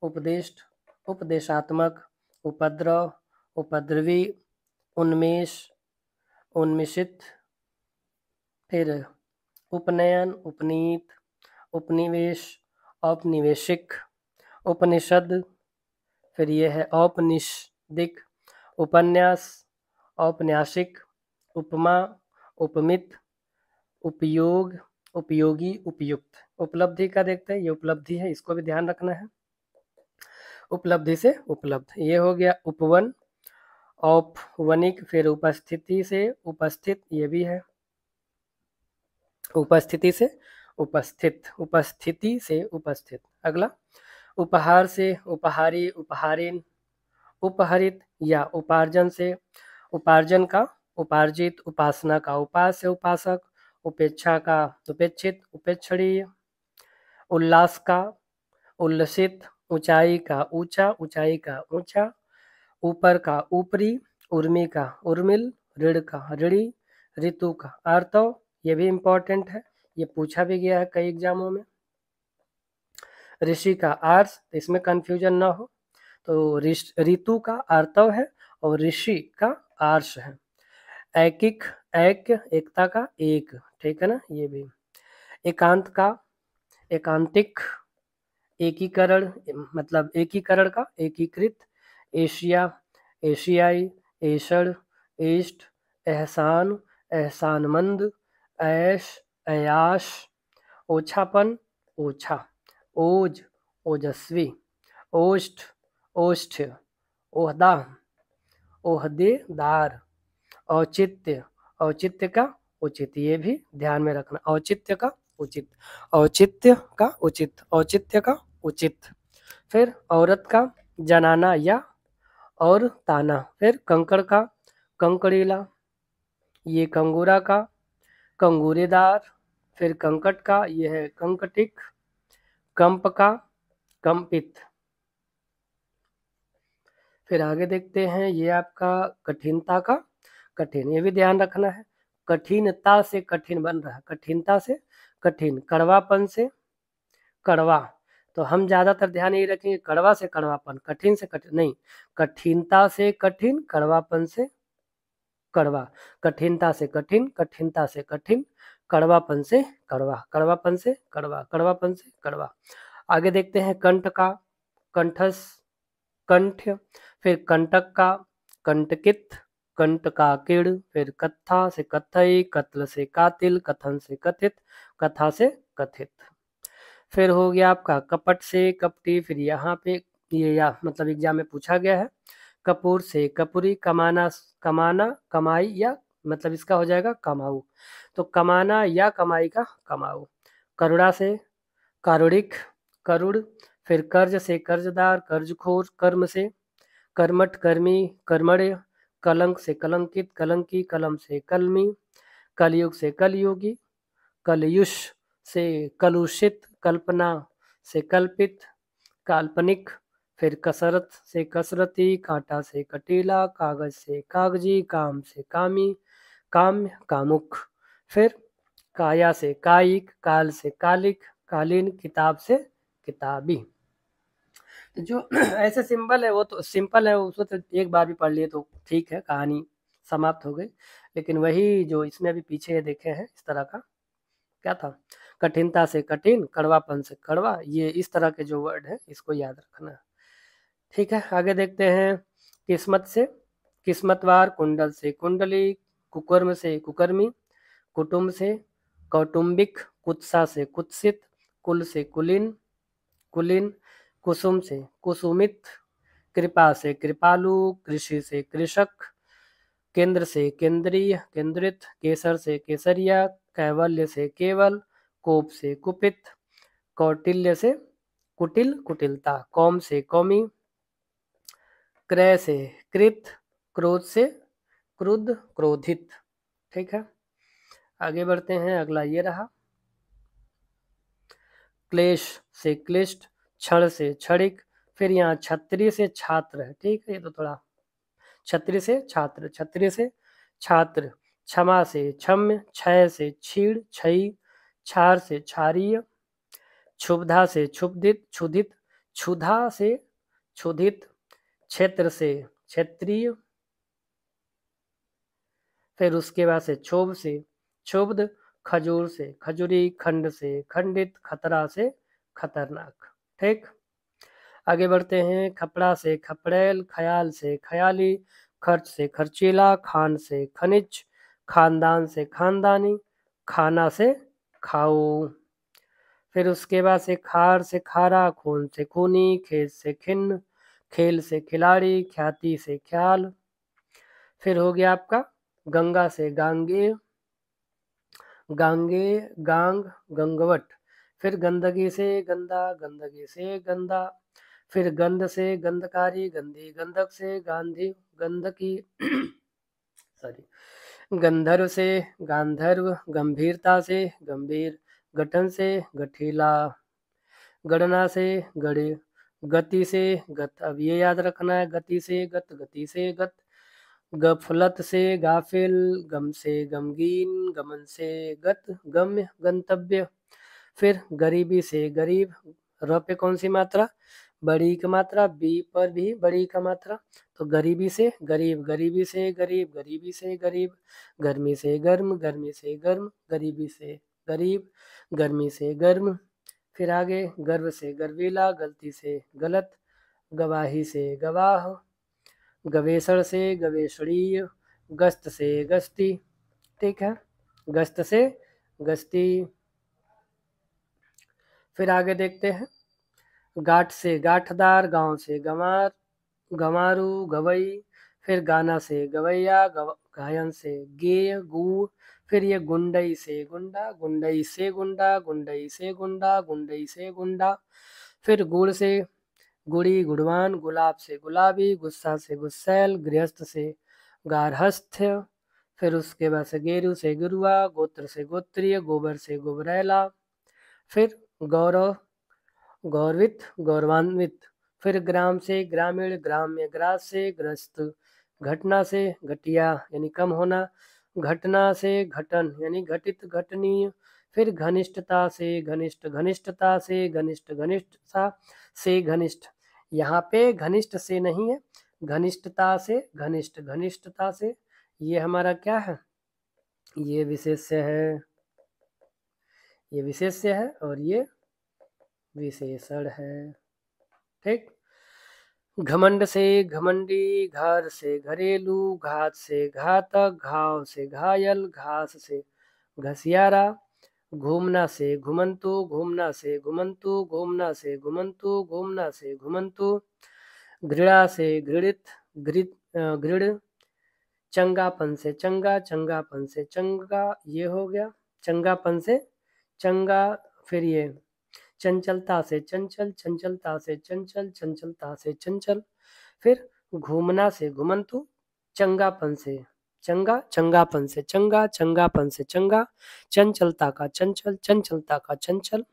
उपदेष्ट उपदेशात्मक, उपद्रव उपद्रवी, उन्मेष उन्मिषित, फिर उपनयन उपनीत, उपनिवेश औपनिवेशिक, उपनिषद, फिर ये है औपनिषदिक, उपन्यास औपन्यासिक, उपमा उपमित, उपयोग उपयोगी, उपयुक्त। उपलब्धि का देखते हैं, ये उपलब्धि है, इसको भी ध्यान रखना है। उपलब्धि से उपलब्ध, ये हो गया उपवन औपवनिक, फिर उपस्थिति से उपस्थित, ये भी है उपस्थिति से उपस्थित, उपस्थिति से उपस्थित। अगला उपहार से उपहारी, उपहारिन, उपहरित या उपार्जन से उपार्जन का उपार्जित, उपासना का उपास से उपासक, उपेक्षा का उपेक्षित, उपेक्षणीय, उल्लास का उल्लसित, ऊंचाई का ऊंचा, ऊंचाई का ऊंचा, ऊपर का ऊपरी, उर्मी का उर्मिल, ऋण का ऋणी, ऋतु का आर्तव, ये भी इम्पोर्टेंट है, ये पूछा भी गया है कई एग्जामों में। ऋषि का आर्स, इसमें कंफ्यूजन ना हो, तो ऋतु का आर्तव है और ऋषि का आर्ष है। ऐकिक, ऐक्य एकता का एक, ठीक है ना, ये भी। एकांत का एकांतिक, एकीकरण मतलब एकीकरण का एकीकृत, एशिया एशियाई, एषण एष्ट, एहसान एहसानमंद, ऐश अयाश, ओछापन ओछा, ओज ओजस्वी, ओष्ठ ओष्ठ्य, ओहदा ओहदेदार, औचित्य औचित्य का उचित, ये भी ध्यान में रखना, औचित्य का उचित, औचित्य का उचित, औचित्य का उचित। फिर औरत का जनाना या और ताना, फिर कंकड़ का कंकड़ीला, ये कंगूरा का कंगूरेदार, फिर कंकट का ये है कंकटिक, कंप का कंपित। फिर आगे देखते हैं, ये आपका कठिनता का कठिन, ये भी ध्यान रखना है, कठिनता से कठिन बन रहा है, कठिनता से कठिन, कड़वापन से कड़वा, तो हम ज्यादातर ध्यान यही रखेंगे कड़वा से कड़वापन, कठिन से कठिन नहीं, कठिनता से कठिन, कड़वापन से कड़वा, कठिनता से कठिन, कठिनता से कठिन, कड़वापन से कड़वा, कड़वापन से कड़वा, कड़वापन से कड़वा। आगे देखते हैं कंठ का कंठस कंठ्य, फिर कंटक का कंटकित, कंट का किड़, फिर कत्था से कथई, कत्ल से कातिल, कथन से कथित, कथा से कथित। फिर हो गया आपका कपट से कपटी, फिर यहाँ पे ये या मतलब एग्जाम में पूछा गया है, कपूर से कपूरी, कमाना कमाना कमाई या मतलब इसका हो जाएगा कमाऊ, तो कमाना या कमाई का कमाऊ। करुणा से कारुणिक, करुड़, फिर कर्ज से कर्जदार, कर्जखोर, कर्म से कर्मठ, कर्मी, कर्मण्य, कलंक से कलंकित, कलंकी, कलम से कलमी, कलयुग से कलयुगी, कलयुष से कलुषित, कल्पना से कल्पित, काल्पनिक, फिर कसरत से कसरती, कांटा से कटीला, कागज से कागजी, काम से कामी, काम्य कामुक, फिर काया से कायिक, काल से कालिक, कालीन, किताब से किताबी। जो ऐसे सिंबल है वो तो सिंपल है, उसको तो एक बार भी पढ़ लिए तो ठीक है, कहानी समाप्त हो गई। लेकिन वही जो इसमें अभी पीछे देखे हैं इस तरह का क्या था, कठिनता से कठिन, कड़वापन से कड़वा, ये इस तरह के जो वर्ड है इसको याद रखना। ठीक है, आगे देखते हैं, किस्मत से किस्मतवार, कुंडल से कुंडली, कुकर्म से कुकर्मी, कुटुंब से कौटुंबिक, कुत्सा से कुत्सित, कुल से कुलीन कुलीन, कुसुम से कुसुमित, कृपा से कृपालु, कृषि से कृषक, केंद्र से केंद्रीय केंद्रित, केसर से केसरिया, कैवल्य से केवल, कोप से कुपित, कौटिल्य से कुटिल कुटिलता, कौम से कौमी, क्रय से कृत, क्रोध से क्रुद्ध क्रोधित। ठीक है, आगे बढ़ते हैं, अगला ये रहा, क्लेश से क्लिष्ट, क्षण से क्षणिक, फिर यहाँ छत्री से छात्र है, ठीक है, ये तो थोड़ा छत्री से छात्र, छत्री से छात्र, क्षमा से क्षम्य, क्षय से क्षीण क्षयी, क्षार से क्षारीय, क्षुब्धा से क्षुब्धित क्षुधित, क्षुधा से क्षुधित, क्षेत्र से क्षेत्रीय, फिर उसके बाद से क्षोभ से क्षुब्ध, खजूर से खजूरी, खंड से खंडित, खतरा से खतरनाक। ठीक, आगे बढ़ते हैं। खपड़ा से खपड़ेल, ख्याल से ख्याली, खर्च से खर्चीला, खान से खनिज, खानदान से खानदानी, खाना से खाऊ। फिर उसके बाद से खार से खारा, खून से खूनी, खेत से खिन्न, खेल से खिलाड़ी, ख्याति से ख्याल। फिर हो गया आपका गंगा से गांगे, गांगे गांग, गंगवट। फिर गंदगी से गंदा, गंदगी से गंदा। फिर गंध से गंधकारी, गंदी, गंधक से गांधी, गंधकी सॉरी, गंधर्व से गांधर्व, गंभीरता से गंभीर, गठन से गठीला, गणना से गड़े, गति से गत। अब ये याद रखना है, गति से गत, गति से गत। गफलत से गाफिल, गम से गमगीन, गमन से गत, गम्य, गंतव्य। फिर गरीबी से गरीब, र पे कौन सी मात्रा, बड़ी की मात्रा, बी पर भी बड़ी का मात्रा, तो गरीबी से गरीब, गरीबी से गरीब, गरीबी से गरीब। गर्मी से गर्म, गर्मी से गर्म, गरीबी से गरीब, गर्मी से गर्म। फिर आगे गर्व से गर्वीला, गलती से गलत, गवाही से गवाह, गवेषण से गवेषणीय, गस्त से गस्ती। ठीक है, गस्त से गस्ती। फिर आगे देखते हैं। गाठ से गाठदार, गांव से गंवार, गंवारू, गवई। फिर गाना से गवैया, गायन से गेय, गू। फिर ये गुंडई से गुंडा, गुंडई से गुंडा, गुंडई से गुंडा, गुंडई से गुंडा। फिर गुड़ से गुड़ी, गुड़वान, गुलाब से गुलाबी, गुस्सा से गुस्सैल, गृहस्थ से गारहस्थ्य। फिर उसके बाद से गेरू से गुरुआ, गोत्र से गोत्रीय, गोबर से गोबरैला। फिर गौरव, गौरवित, गौरवान्वित। फिर ग्राम से ग्रामीण, ग्राम्य, ग्रास से ग्रस्त, घटना से घटिया यानी कम होना, घटना से घटन यानी घटित, घटनीय। फिर घनिष्ठता से घनिष्ठ, घनिष्ठता से घनिष्ठ, घनिष्ठता से घनिष्ठ। यहाँ पे घनिष्ठ से नहीं है, घनिष्ठता से घनिष्ठ, घनिष्ठता से। ये हमारा क्या है, ये विशेष्य है, ये विशेष्य है और ये विशेषण है। ठीक, घमंड से घमंडी, घर से घरेलू, घात से घातक, घाव से घायल, घास से घसियारा। घूमना से घुमंतु, घूमना से घुमंतु, घूमना से घुमंतु, घूमना से घुमंतु। घृणा से घृणित, घृण। चंगापन से चंगा, चंगापन से चंगा, ये हो गया चंगापन से चंगा। फिर ये चंचलता से चंचल, चंचलता से चंचल, चंचलता से चंचल। फिर घूमना से घुमंतु, चंगापन से चंगा, चंगापन से चंगा, चंगापन से चंगा। चंचलता का चंचल, चंचलता का चंचल।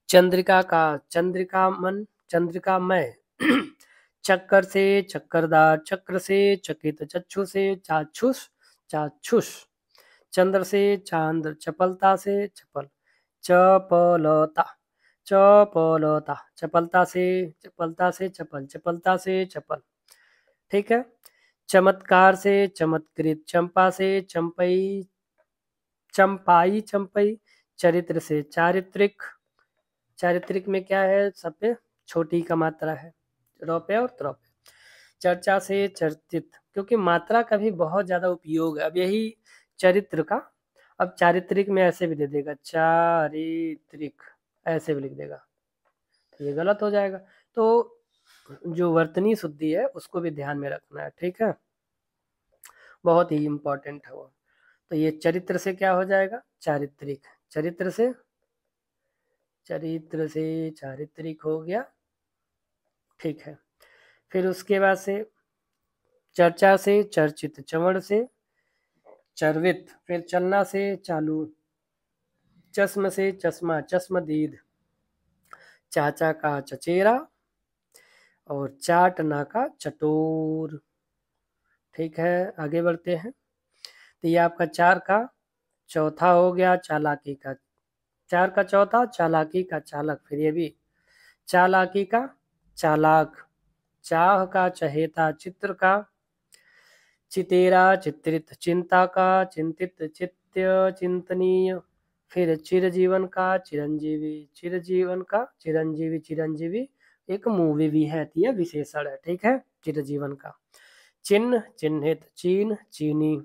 चंद्रिका का चंद्रिका मन, चंद्रिका मय। चक्कर से चक्करदार, चक्र से चकित, चक्षु से चाक्षुष, चाक्षुष। चंद्र से चांद्र, चपलता से चपल, चपलता, चपलता। चपलता से चपल, चपलता से चपल। ठीक है, चमत्कार से चमत्कृत, चंपा से चंपई, चंपाई, चंपई। चरित्र से चारित्रिक, चारित्रिक में क्या है, सब पे छोटी का मात्रा है, रौपे और त्रौपे। चर्चा से चर्चित, क्योंकि मात्रा का भी बहुत ज्यादा उपयोग है। अब यही चरित्र का, अब चारित्रिक में ऐसे भी दे देगा, चारित्रिक ऐसे भी लिख देगा, तो ये गलत हो जाएगा। तो जो वर्तनी शुद्धि है उसको भी ध्यान में रखना है। ठीक है, बहुत ही इंपॉर्टेंट है वो। तो ये चरित्र से क्या हो जाएगा, चारित्रिक, चरित्र से, चरित्र से चारित्रिक हो गया। ठीक है, फिर उसके बाद से चर्चा से चर्चित, चवण से चर्वित। फिर चलना से चालू, चश्म से चश्मा, चश्मदीद। चाचा का चचेरा और चाटना का चटोर। ठीक है, आगे बढ़ते हैं। तो ये आपका 4 का चौथा हो गया चालाकी का। 4 का चौथा चालाकी का चालक। फिर ये भी चालाकी का चालाक। चाह का चहेता, चित्र का चितेरा, चित्रित। चिंता का चिंतित, चित्य, चिंतनीय। फिर चिरजीवन का चिरंजीवी, चिरजीवन का चिरंजीवी। चिरंजीवी एक मूवी भी है, तो यह विशेषण है। ठीक है, चिरजीवन का। चिन्ह, चिन्हित। चीन, चीनी।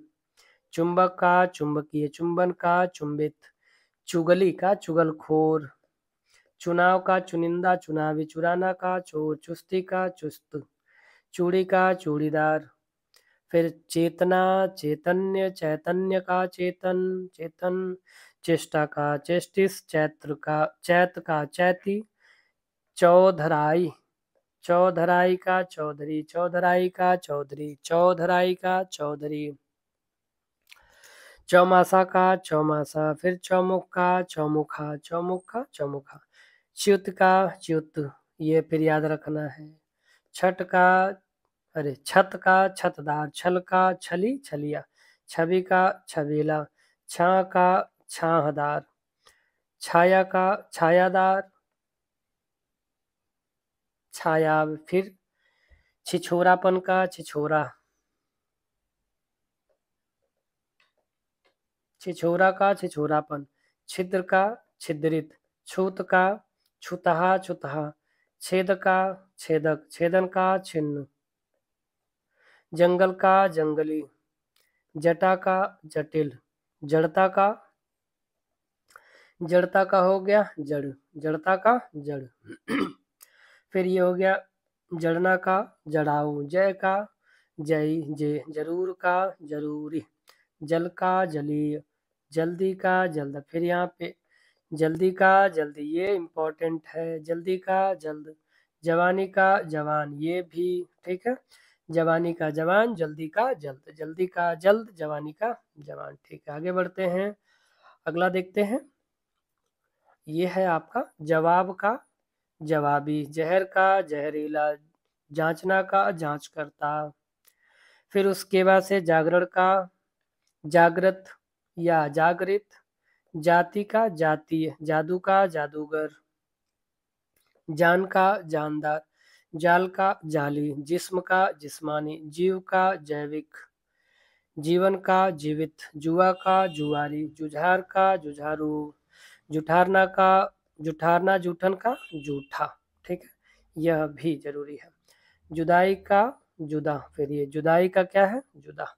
चुंबक का चुंबकीय, चुंबन का चुंबित। चुगली का चुगलखोर। चुनाव का चुनिंदा, चुनावी। चुराना का चोर। चुस्ती का चुस्त। चूड़ी का चूड़ीदार। फिर चेतना, चैतन्य। चैतन्य का चेतन, चेतन। चेष्टा का चेष्टिस। चैत्र का चैत का चैती। चौधराई, चौधराई का चौधरी। चौधराई का चौधरी। चौधराई का चौधरी। चौमासा का चौमासा। फिर चौमुख का चौमुखा। चौमुख का चौमुखा। च्युत का च्युत, ये फिर याद रखना है। छठ का छत का छतदार। छल का छली, छलिया। छवि का छबीला। छां का छाहदार। छाया का छायादार, छाया। फिर छिछोरापन का छिछोरा। छिछोरा का छिछोरापन। छिद्र का छिद्रित। छूत का छुतहा, छुतहा। छेद का छेदक। छेदन का छिन्न। जंगल का जंगली। जटा का जटिल। जड़ता का जड़ता का हो गया जड़। जड़ता का जड़। फिर ये हो गया जड़ना का जड़ाऊ। जय का जय, जे। जरूर का जरूरी। जल का जलीय। जल्दी का जल्द। फिर यहाँ पे जल्दी का जल्दी, ये इम्पोर्टेंट है। जल्दी का जल्द। जवानी का जवान, ये भी ठीक है। जवानी का जवान, जल्दी का जल्द। जल्दी का जल्द, जवानी का जवान। ठीक है, आगे बढ़ते हैं। अगला देखते हैं। ये है आपका जवाब का जवाबी। जहर का जहरीला। जांचना का जांच करता। फिर उसके बाद से जागरण का जागृत या जागृत। जाति का जातीय। जादू का जादूगर। जान का जानदार। जाल का जाली। जिस्म का जिस्मानी। जीव का जैविक। जीवन का जीवित। जुआ का जुआरी। जुझार का जुझारू। जुठारना का जुठारना। जूठन का जूठा। ठीक है, यह भी जरूरी है। जुदाई का जुदा। फिर ये जुदाई का क्या है, जुदा।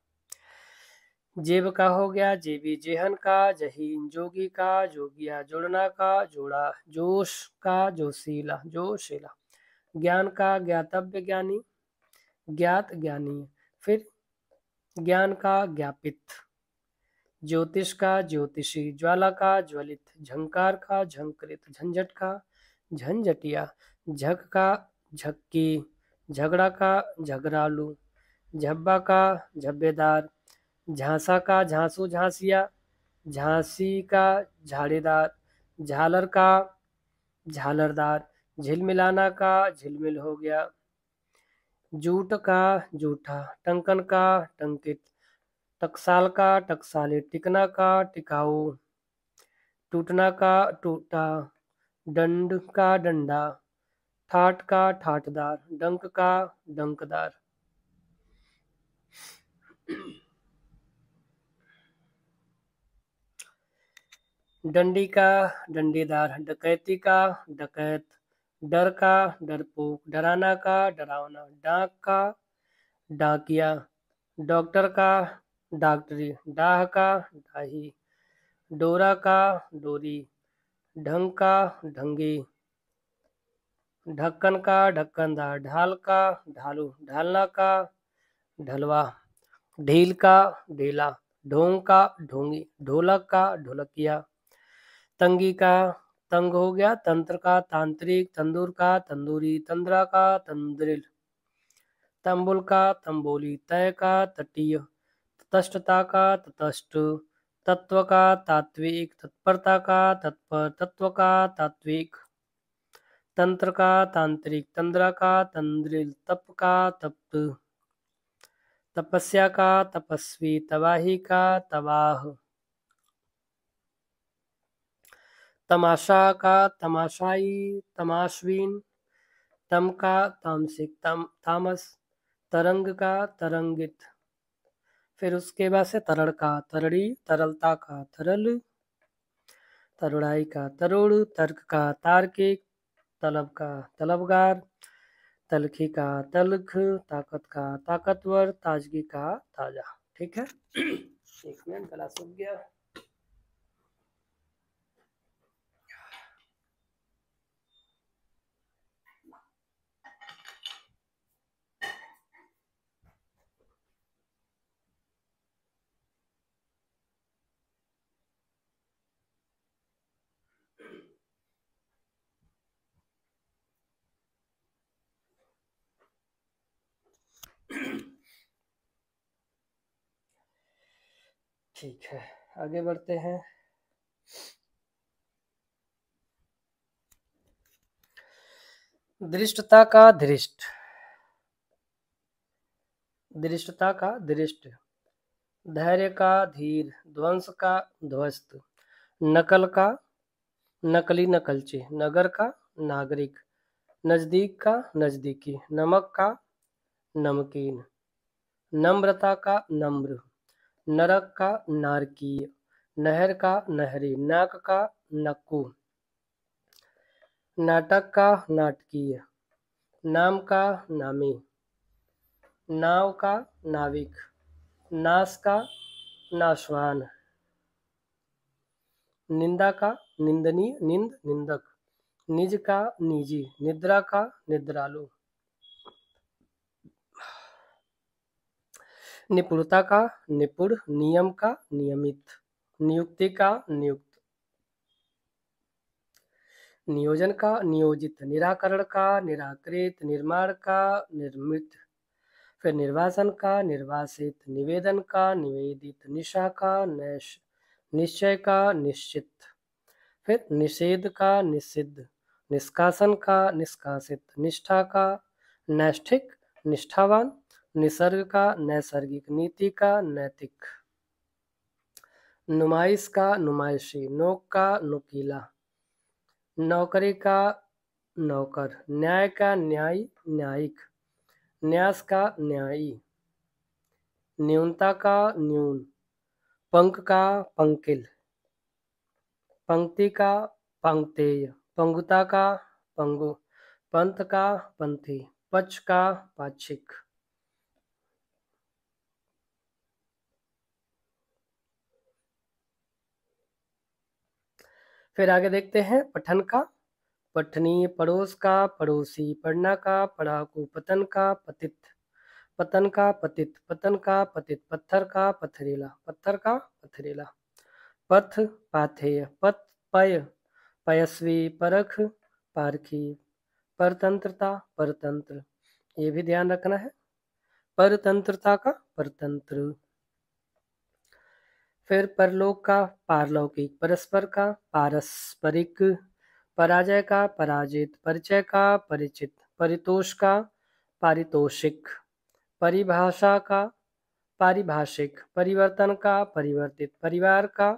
जेब का हो गया जेबी। जेहन का जहीन। जोगी का जोगिया। जोड़ना का जोड़ा। जोश का जोशीला, जोशीला। ज्ञान का ज्ञातव्य, ज्ञानी। ज्ञात ज्ञानी। फिर ज्ञान का ज्ञापित। ज्योतिष का ज्योतिषी। ज्वाला का ज्वलित। झंकार का झंकृत। झंझट का झंझटिया। झक का झक्की। झगड़ा का झगड़ालू। झब्बा का झब्बेदार। झांसा का झांसू, झांसिया। झांसी का झाड़ीदार। झालर का झालरदार। झिलमिलाना का झिलमिल हो गया। जूट का जूठा। टंकन का टंकित। टकसाल का टकसाली। टिकना का टिकाऊ। टूटना का टूटा। दंड का डंडा। ठाट का ठाटदार। डंक का डंकदार। डंडी का डंडीदार। डकैती का डकैत। डर का डरपोक। डराना का डरावना। डाक का डाकिया। डॉक्टर का डॉक्टरी। डाह का डाही। डोरा का डोरी। ढंग का ढंगी। ढक्कन का ढक्कनदार। ढाल का ढालू। ढालना का ढलवा। ढील का ढीला। ढोंग का ढोंगी। ढोलक का ढोलकिया। तंगी का तंग हो गया। तंत्र का तांत्रिक। तंदूर का तंदूरी। तंद्रा का तंद्रिल। तंबुल का तंबोली। तय का तटीय। तटस्थता का तटस्थ। तत्व का तात्विक, तत्परता का तत्पर, तत्व का तात्विक, तंत्र का तांत्रिक, तंद्रा का तंद्रिल, तप का तप्त, तपस्या का तपस्वी, तबाही का तबाह, तमाशा का तमाशाई, तमाशवीन, तम का तामसिक, तामस, तरंग का तरंगित, फिर उसके बाद से तरड़ का तरड़ी, तरलता का तरल, तरुणाई का तरुण, तर्क का तार्किक, तलब का तलबगार, तलखी का तलख, ताकत का ताकतवर, ताजगी का ताजा। ठीक है। एक मिनट, गला सूख गया। ठीक है, आगे बढ़ते हैं। दृष्टता का धृष्ट, दृष्टता का दृष्ट, धैर्य का धीर, ध्वंस का ध्वस्त, नकल का नकली नकलची, नगर का नागरिक, नजदीक का नजदीकी, नमक का नमकीन, नम्रता का नम्र, नरक का नारकीय, नहर का नहरी, नाक का नक्कू, नाटक का नाटकीय, नाम का नामी, नाव का नाविक, नाश का नाशवान, निंदा का निंदनीय, निंद निंदक, निज का निजी, निद्रा का निद्रालु, निपुणता का निपुण, नियम का नियमित, नियुक्ति का नियुक्त, नियोजन का नियोजित, निराकरण का निराकृत, निर्माण का निर्मित, फिर निर्वासन का निर्वासित, निवेदन का निवेदित, निशा का निश्चय का निश्चित, फिर निषेध का निषिद्ध, निष्कासन का निष्कासित, निष्ठा का नैष्ठिक, निष्ठावान, निसर्ग का नैसर्गिक, नीति का नैतिक, नुमाइश का नुमाइशी, नोक का नुकीला, नौकरी का नौकर, न्याय का न्यायी न्यायिक, न्यास का न्यायी, न्यूनता का न्यून, पंक का पंकिल, पंक्ति का पंक्तेय, पंगुता का पंगु, पंथ का पंथी, पक्ष का पाक्षिक। फिर आगे देखते हैं पठन का, पठनीय, पड़ोस का पड़ोसी, पढ़ना का पढ़ाकू, पतन का पतित, पतन का पतित, पतन का पतित, पत्थर का पथरीला, पत्थर का पथरीला, पथ पाथेय, पथ पय पयस्वी, परख पारखी, परतंत्रता परतंत्र, ये भी ध्यान रखना है, परतंत्रता का परतंत्र। फिर परलोक का पारलौकिक, परस्पर का पारस्परिक, पराजय का पराजित, परिचय का परिचित, परितोष का पारितोषिक, परिभाषा का पारिभाषिक, परिवर्तन का परिवर्तित, परिवार का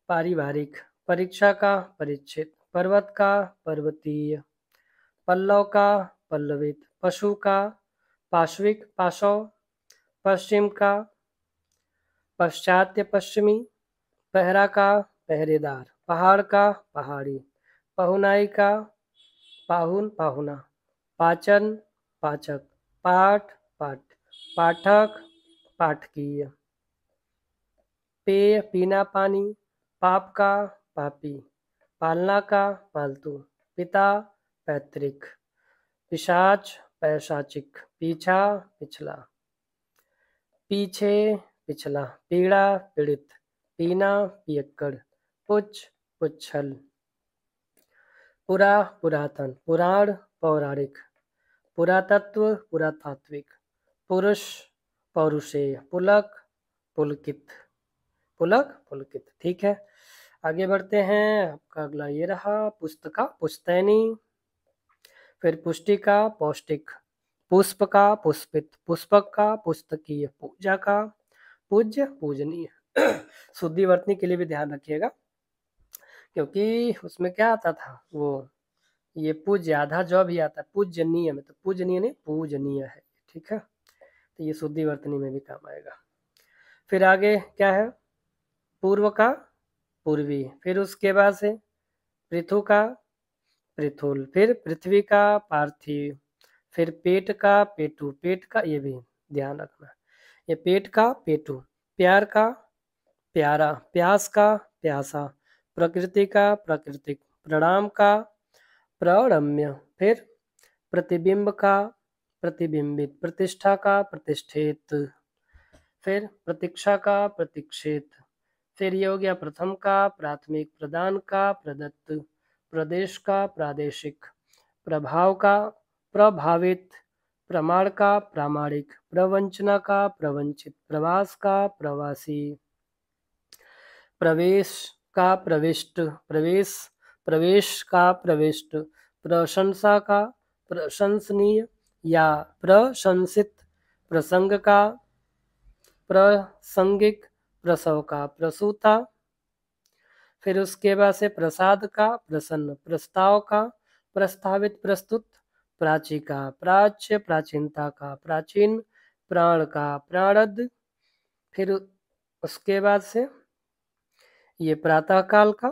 पारिवारिक, परीक्षा का परीक्षित, पर्वत का पर्वतीय, पल्लव का पल्लवित, पशु का पाश्विक पाशव, पश्चिम का पश्चात्य पश्चिमी, पहरा का पहरेदार, पहाड़ का पहाड़ी, पहुनाई का पाहुन पाहुना, पाचन पाचक, पाठ पाठ, पाठक पाठकीय, पेय पीना पानी, पाप का पापी, पालना का पालतू, पिता पैतृक, पिशाच पैशाचिक, पीछा पिछला, पीछे पिछला, पीड़ा पीड़ित, पीना पियक्कड़, पुच्छ पुच्छल, पुरा पुरातन, पुराण पौराणिक, पुरातत्व पुरातात्विक, पुरुष पौरुषेय, पुलक पुलकित, पुलक पुलकित। ठीक है, आगे बढ़ते हैं। आपका अगला ये रहा पुस्तका पुस्तैनी, फिर पुष्टिका पौष्टिक, पुष्प का पुष्पित, पुष्पक का पुस्तकीय, पूजा का पूज्य पूजनीय। शुद्धि वर्तनी के लिए भी ध्यान रखिएगा, क्योंकि उसमें क्या आता था वो ये पूज्य आधा जॉब ही आता है, पूजनीय में, तो पूजनीय नहीं पूजनीय है। ठीक है, तो ये शुद्धि वर्तनी में भी काम आएगा। फिर आगे क्या है, पूर्व का पूर्वी, फिर उसके बाद से पृथु का पृथुल, फिर पृथ्वी का पार्थिव, फिर पेट का पेटू, पेट का ये भी ध्यान रखना, ये पेट का पेटू, प्यार का प्यारा, प्यास का प्यासा, प्रकृति का प्राकृतिक, प्रणाम का प्रणम्य, फिर प्रतिबिंब का प्रतिबिंबित, प्रतिष्ठा का प्रतिष्ठित, फिर प्रतीक्षा का प्रतीक्षित, फिर ये हो गया प्रथम का प्राथमिक, प्रदान का प्रदत्त, प्रदेश का प्रादेशिक, प्रभाव का प्रभावित, प्रमाण का प्रामाणिक, प्रवंचना का प्रवंचित, प्रवास का प्रवासी, प्रवेश का प्रविष्ट, प्रवेश का प्रविष्ट, प्रशंसा का प्रशंसनीय या प्रशंसित, प्रसंग का प्रासंगिक, प्रसव का प्रसूता, फिर उसके बाद से प्रसाद का प्रसन्न, प्रस्ताव का प्रस्तावित प्रस्तुत, प्राची का प्राच्य, प्राचीनता का प्राचीन, प्राण का प्राणद, फिर उसके बाद से ये प्रातः काल का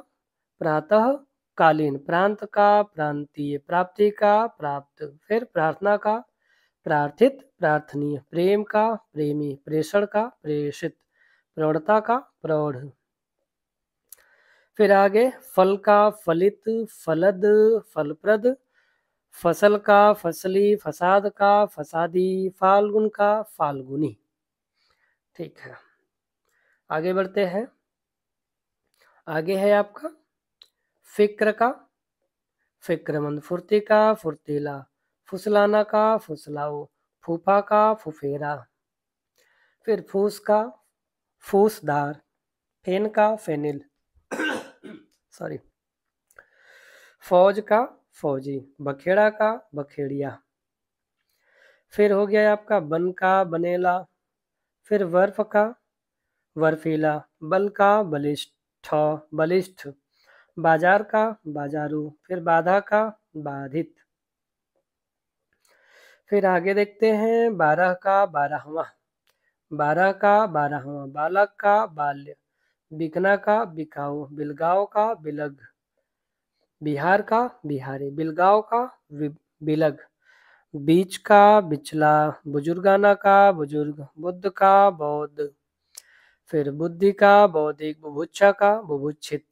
प्रातः कालीन, प्रांत का प्रांतीय, प्राप्ति का प्राप्त, फिर प्रार्थना का प्रार्थित प्रार्थनीय, प्रेम का प्रेमी, प्रेषण का प्रेषित, प्रौढ़ता का प्रौढ़, फिर आगे फल का फलित, फलद, फलप्रद, फसल का फसली, फसाद का फसादी, फाल्गुन का फाल्गुनी। ठीक है, आगे बढ़ते हैं। आगे है आपका फिक्र का फिक्रमंद, फुर्ती का फुर्तीला, फुसलाना का फुसलाओ, फूफा का फुफेरा, फिर फूस का फूसदार, फेन का फेनिल, सॉरी, फौज का फौजी, बखेड़ा का बखेड़िया, फिर हो गया आपका बन का बनेला, फिर वर्फ का वर्फीला, बल का बलिष्ठ बलिष्ठ, बाजार का बाजारू, फिर बाधा का बाधित, फिर आगे देखते हैं 12 का 12वां, 12 का 12वां, बालक का बाल्य, बिकना का बिकाऊ, बिलगाव का बिलग, बिहार का बिहारी, बिलगाव का बिलग, बीच का बिचला, बुजुर्गाना का बुजुर्ग, बुद्ध का बौद्ध, फिर बुद्धि का बौद्धिक, बुभुक्षा का बुभुक्षित,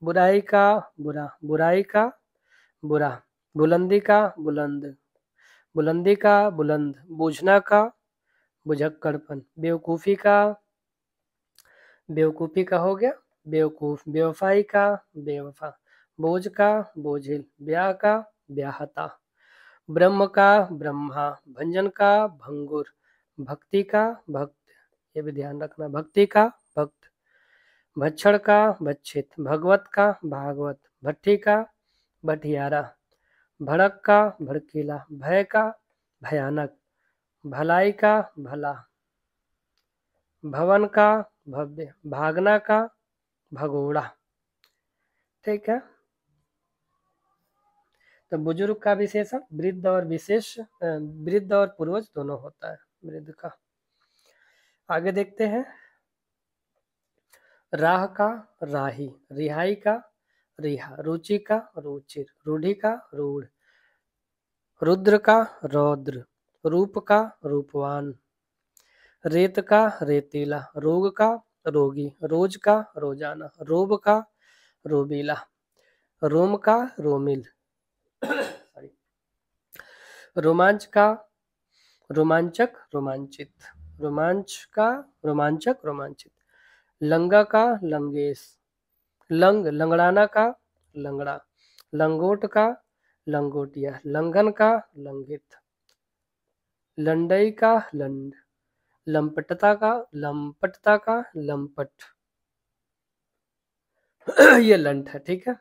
बुराई का बुरा, बुराई का बुरा, बुलंदी का बुलंद, बुलंदी का बुलंद, बूझना का बुझक्कड़पन, बेवकूफ़ी का बेवकूफ़ी का हो गया बेवकूफ़, बेवफाई का बेवफा, बोझ का बोझिल, ब्याह का ब्याहता, ब्रह्म का ब्रह्मा, भंजन का भंगुर, भक्ति का भक्त, ये भी ध्यान रखना, भक्ति का भक्त, भक्षण का भक्षित, भगवत का भागवत, भट्टी का भटियारा, भड़क का भड़कीला, भय का भयानक, भलाई का भला, भवन का भव्य, भागना का भगोड़ा। ठीक है, तो बुजुर्ग का विशेषण वृद्ध और विशेष वृद्ध और पूर्वज दोनों होता है वृद्ध का। आगे देखते हैं, राह का राही, रिहाई का रिहा, रुचि का रुचिर, रूढ़ि का रूढ़, रुद्र का रौद्र, रूप का रूपवान, रेत का रेतीला, रोग का रोगी, रोज का रोजाना, रोब का रोबीला, रोम का रोमिल, रोमांच का रोमांचक रोमांचित, रोमांच का रोमांचक रोमांचित, लंगा का लंगेश, लंग लंगड़ाना का लंगड़ा, लंगोट का लंगोटिया, लंघन का लंघित, लंडई का लंड, लंपटता का लंपट, ये लंट है, ठीक है।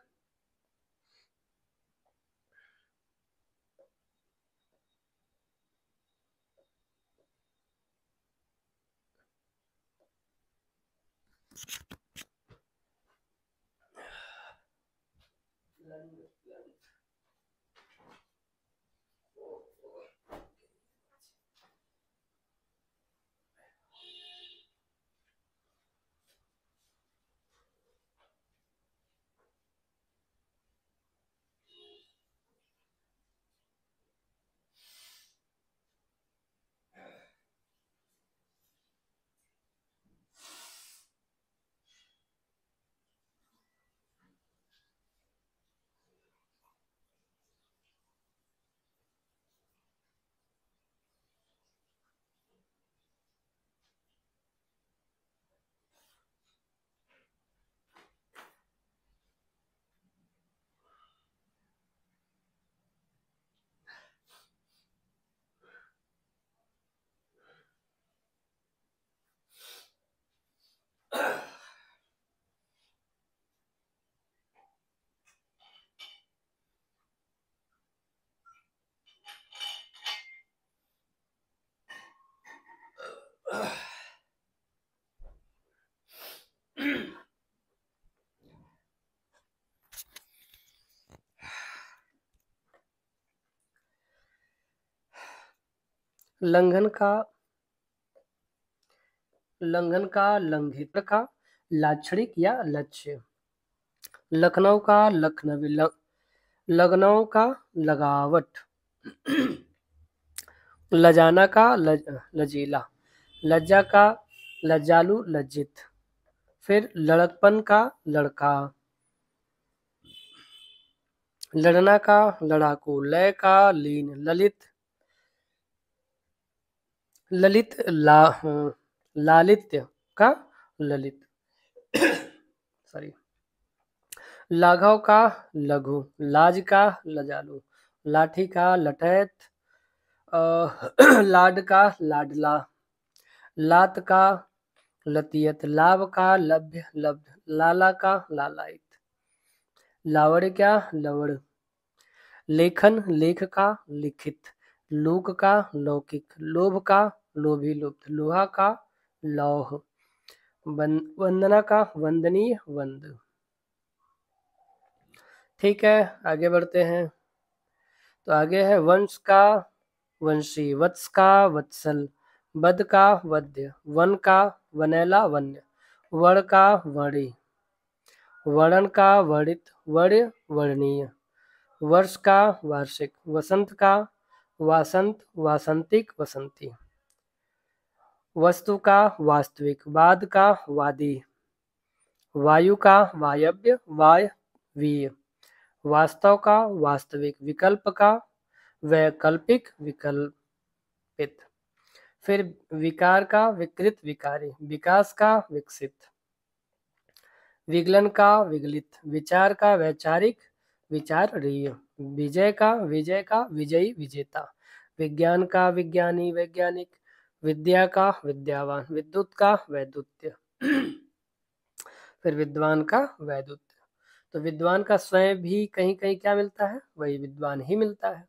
लंघन का, लंघन का, लंघित का, लाक्षणिक या लक्ष्य। लखनऊ का लखनवी, लखनऊ का लगावट। लजाना का लजीला। लज्जा का लज्जालू, लज्जित। फिर लड़कपन का लड़का। लड़ना का लड़ाकू। लय का लीन। ललित, ललित लालित्य का ललित। सॉरी। लाघव का लघु। लाज का लजालू। लाठी का लठैत। लाड का लाडला। लात का लतियत। लाभ का लभ्य, लब्ध। लाला का लालायत। लावड़ क्या लवड़। लेखन, लेख का लिखित। लूक का लौकिक। लोभ का लोभी, लुप्त। लोहा का लौह। वंदना का वंदनीय, वंद। ठीक है, आगे बढ़ते हैं। तो आगे है वंश का वंशी। वत्स का वत्सल। बद का वद्य। वन का वनैला, वन्य। वर्ण का वणी। वर्ण का वर्णित, वर्य वर्णीय। वर्ष का वार्षिक। वसंत का वासंत, वासंतिक, वसंती। वस्तु का वास्तविक। वाद का वादी। वायु का वायव्य, वायवीय। वास्तव का वास्तविक। विकल्प का वैकल्पिक, विकल्पित। फिर विकार का विकृत, विकारी। विकास का विकसित। विगलन का विगलित। विचार का वैचारिक, विचारणीय। विजय का विजयी, विजेता। विज्ञान का विज्ञानी, वैज्ञानिक। विद्या का विद्यावान। विद्युत का वैद्युत्य। फिर विद्वान का वैद्युत्य। तो विद्वान का स्वयं भी कहीं कहीं क्या मिलता है, वही विद्वान ही मिलता है।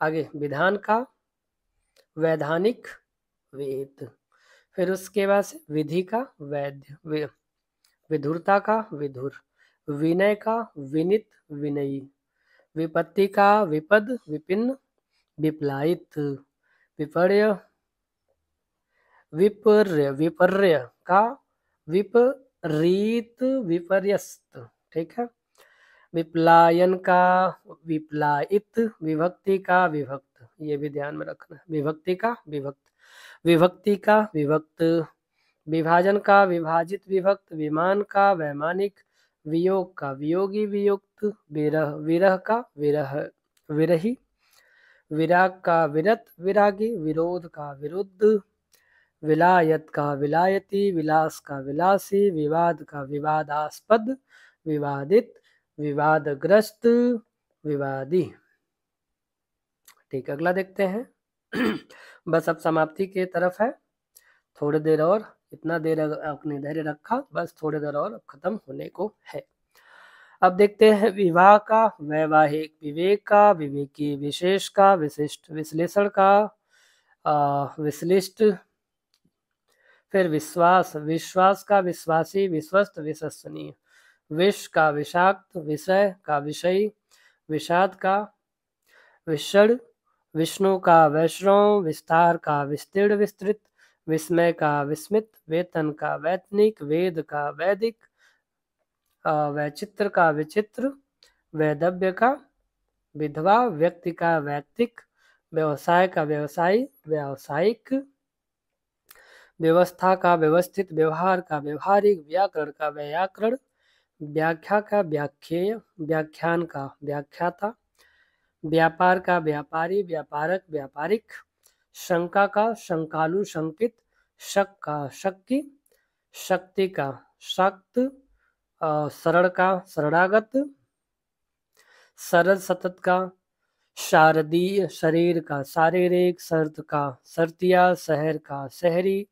आगे विधान का वैधानिक, वेद। फिर उसके बाद से विधि का वैद्य। विधुरता का विधुर। विनय का विनित, विनयी। विपत्ति का विपद, विपिन, विपलायित। विपर्य, विपर्य। विपर्य का विपरीत, विपर्यस्त। ठीक है। विपलायन का विपलायित। विभक्ति का विभक्त, ये भी ध्यान में रखना। विभक्ति का विभक्त। विभक्ति का विभक्त। विभाजन का विभाजित, विभक्त। विमान का वैमानिक। वियोग का वियोगी, वियुक्त। विरह, विरह का विरही। विराग का विरत, विरागी। विरोध का विरुद्ध। विलायत का विलायती। विलास का विलासी। विवाद का विवादास्पद, विवादित। विवादग्रस्त, विवादी। ठीक, अगला देखते हैं। बस अब समाप्ति की तरफ है, थोड़ी देर और। इतना देर आपने धैर्य रखा, बस थोड़ी देर और खत्म होने को है। अब देखते हैं विवाह का, वैवाहिक, विवेक का, विवेकी, विशेष का, विशिष्ट, विश्लेषण का, विश्लिष्ट, फिर विश्वास, विश्वास का, विश्वासी, विश्वस्त, विश्वसनीय, विष का, विषाक्त, विषय का, विषयी, विषाद का, विषण, विष्णु का, वैष्णव, विस्तार का, विस्तीर्ण, विस्तृत, विस्मय का, विस्मित, वेतन का, वैतनिक, वेद का, वैदिक, वैचित्र का, विचित्र, वैदव्य का, विधवा, व्यक्ति का, वैयक्तिक, व्यवसाय का, व्यवसायी, व्यावसायिक, व्यवस्था का, व्यवस्थित, व्यवहार का, व्यवहारिक, व्याकरण का, व्याकरण, व्याख्या का, व्याख्येय, व्याख्यान का, व्याख्याता, व्यापार का, व्यापारी, व्यापारक, व्यापारिक, शंका का, शंकालु, शंकित, शक का, शक्की, शक्ति का, शक्त, शरण का, शरणागत, सरल, सतत का, शारदीय, शरीर का, शारीरिक, शर्त का, शर्तिया, शहर का, शहरी,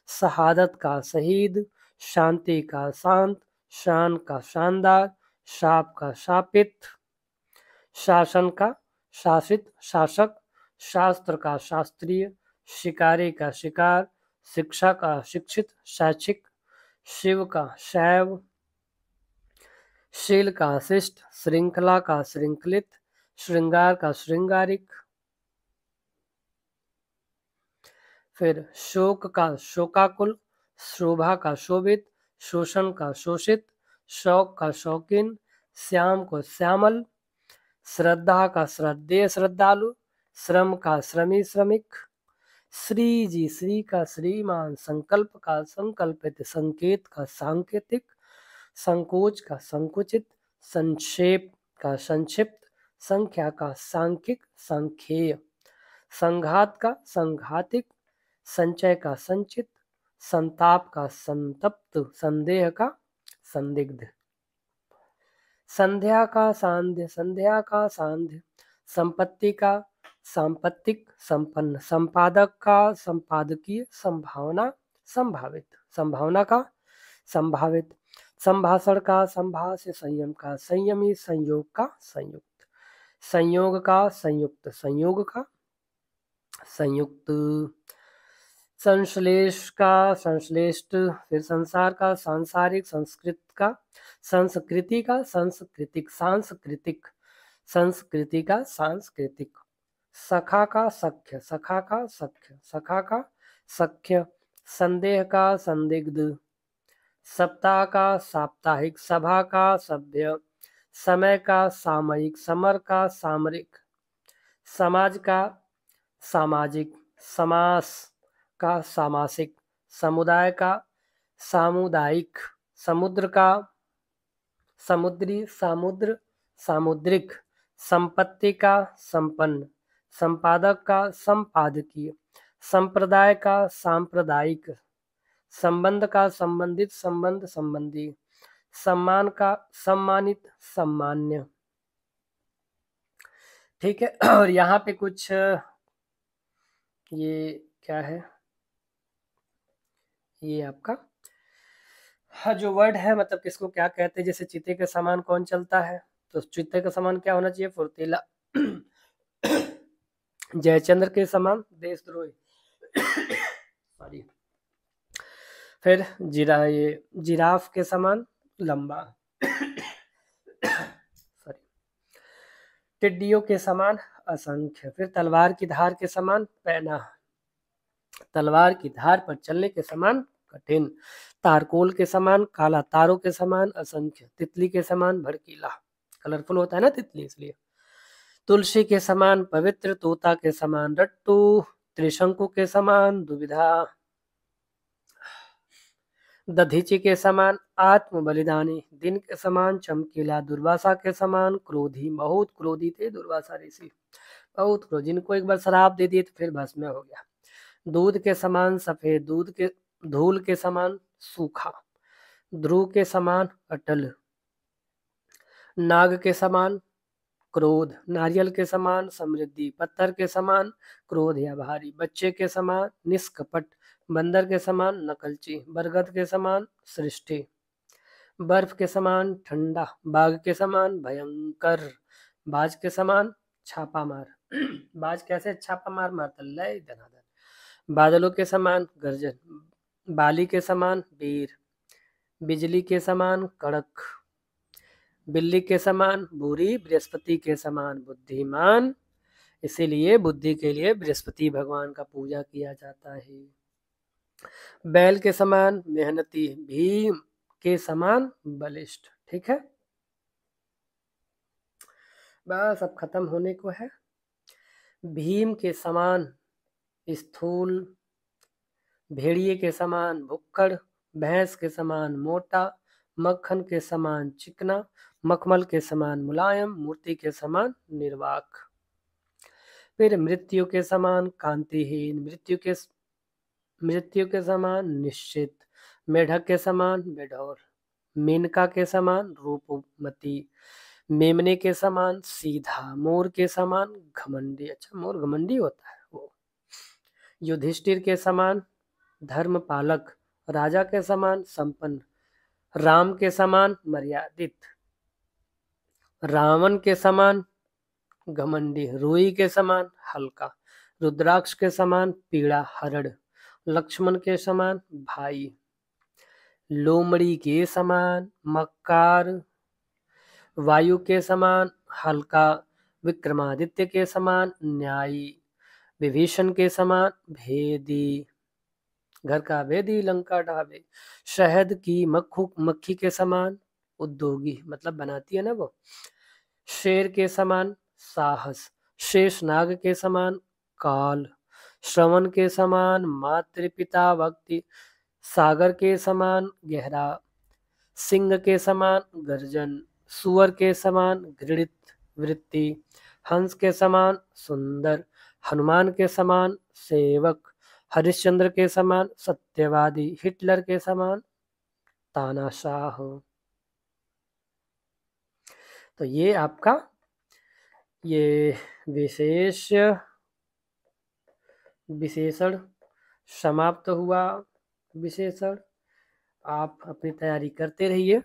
शहादत का, शहीद, शांति का, शांत, शान का, शानदार, शाप का, शापित, शासन का, शासित, शासक, शास्त्र का, शास्त्रीय, शिकारी का, शिकार, शिक्षा का, शिक्षित, शैक्षिक, शिव का, शैव, शील का, शिष्ट, श्रृंखला का, श्रृंखलित, श्रृंगार का, श्रृंगारिक, फिर शोक का, शोकाकुल, शोभा का, शोभित, शोषण का, शोषित, शौक का, शौकीन, श्याम को, श्यामल, श्रद्धा का, श्रद्धेय, श्रद्धालु, श्रम का, श्रमी, श्रमिक, श्री जी, श्री का, श्रीमान, संकल्प का, संकल्पित, संकेत का, सांकेतिक, संकोच का, संकुचित, संक्षेप का, संक्षिप्त, संख्या का, सांख्यिक, सांख्येय, संघात का, संघातिक, संचय का, संचित, संताप का, संतप्त, संदेह का, संदिग्ध, संध्या का, सांध्य, संध्या का, सांध्य, संपत्ति का, सांपत्तिक, संपन्न, संपादक का, संपादकीय, संभावना, संभावित, संभावना का, संभावित, संभाषण का, संभाष्य, संयम का, संयमी, संयोग का, संयुक्त, संयोग का, संयुक्त, संयोग का, संयुक्त, संश्लेष का, संश्लेष्ट, फिर संसार का, सांसारिक, संस्कृत का, संस्कृति का, सांस्कृतिक, सांस्कृतिक, संस्कृति का, सांस्कृतिक, सखा का, सख्य, सखा का, सख्य, सखा का, सख्य, संदेह का, संदिग्ध, सप्ताह का, साप्ताहिक, सभा का, सभ्य, समय का, सामयिक, समर का, सामरिक, समाज का, सामाजिक, समास का, सामासिक, समुदाय का, सामुदायिक, समुद्र का, समुद्री, समुद्र, सामुद्रिक, संपत्ति का, संपन्न, संपादक का, संपादकीय, संप्रदाय का, सांप्रदायिक, संबंध का, संबंधित, संबंध, संबंधी, सम्मान का, सम्मानित, सम्मान्य। ठीक है, और यहाँ पे कुछ ये क्या है, ये आपका हाँ जो वर्ड है, मतलब किसको क्या कहते हैं, जैसे चीते के समान कौन चलता है, तो चीते के समान क्या होना चाहिए, फुर्तीला। जयचंद्र के समान देशद्रोही। सॉरी। फिर ये जिराफ के समान लंबा। सॉरी। टिड्डियों के समान असंख्य। फिर तलवार की धार के समान पैना, तलवार की धार पर चलने के समान कठिन, तारकोल के समान काला, तारों के समान असंख्य, तितली के समान भड़कीला, कलरफुल होता है ना तितली इसलिए, तुलसी के समान पवित्र, तोता के समान रट्टू, त्रिशंकु के समान दुविधा, दधीचि के समान आत्म बलिदानी, दिन के समान चमकीला, दुर्वासा के समान क्रोधी, बहुत क्रोधी थे दुर्वासा ऋषि, बहुत क्रोध, जिनको एक बार शराब दे दी तो फिर भस्म हो गया। दूध के समान सफेद, दूध के धूल के समान सूखा, ध्रुव के समान अटल, नाग के समान क्रोध, नारियल के समान समृद्धि, पत्थर के समान क्रोध या भारी, बच्चे के समान निष्कपट, बंदर के समान नकलची, बरगद के समान सृष्टि, बर्फ के समान ठंडा, बाघ के समान भयंकर, बाज के समान छापा मार। बाज कैसे छापा मार मारता, लय धनाधन। बादलों के समान गर्जन, बाली के समान वीर, बिजली के समान कड़क, बिल्ली के समान बुरी, बृहस्पति के समान बुद्धिमान। इसीलिए बुद्धि के लिए बृहस्पति भगवान का पूजा किया जाता है। बैल के समान मेहनती, भीम के समान बलिष्ठ। ठीक है, बस अब खत्म होने को है। भीम के समान स्थूल, भेड़िए के समान भुक्कड़, भैंस के समान मोटा, मक्खन के समान चिकना, मखमल के समान मुलायम, मूर्ति के समान निर्वाक। फिर मृत्यु के समान कांतिहीन, मृत्यु के समान निश्चित, मेढक के समान बेढौर, मेनका के समान रूपमती, मेमने के समान सीधा, मोर के समान घमंडी। अच्छा, मोर घमंडी होता है वो। युधिष्ठिर के समान धर्मपालक, राजा के समान संपन्न, राम के समान मर्यादित, रावण के समान घमंडी, रूई के समान हल्का, रुद्राक्ष के समान पीड़ा हरण, लक्ष्मण के समान भाई, लोमड़ी के समान मक्कार, वायु के समान हल्का, विक्रमादित्य के समान न्यायी, विभीषण के समान भेदी, घर का भेदी लंका ढाबे, शहद की मक्खी के समान उद्योगी, मतलब बनाती है ना वो, शेर के समान साहस, शेष नाग के समान काल, श्रवण के समान मातृपिता भक्ति, सागर के समान गहरा, सिंह के समान गर्जन, सुअर के समान घृणित वृत्ति, हंस के समान सुंदर, हनुमान के समान सेवक, हरिश्चंद्र के समान सत्यवादी, हिटलर के समान तानाशाह। तो ये आपका ये विशेषण समाप्त हुआ। विशेषण आप अपनी तैयारी करते रहिए,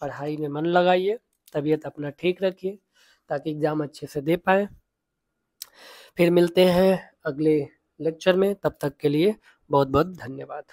पढ़ाई में मन लगाइए, तबीयत अपना ठीक रखिए ताकि एग्ज़ाम अच्छे से दे पाए। फिर मिलते हैं अगले लेक्चर में, तब तक के लिए बहुत बहुत धन्यवाद।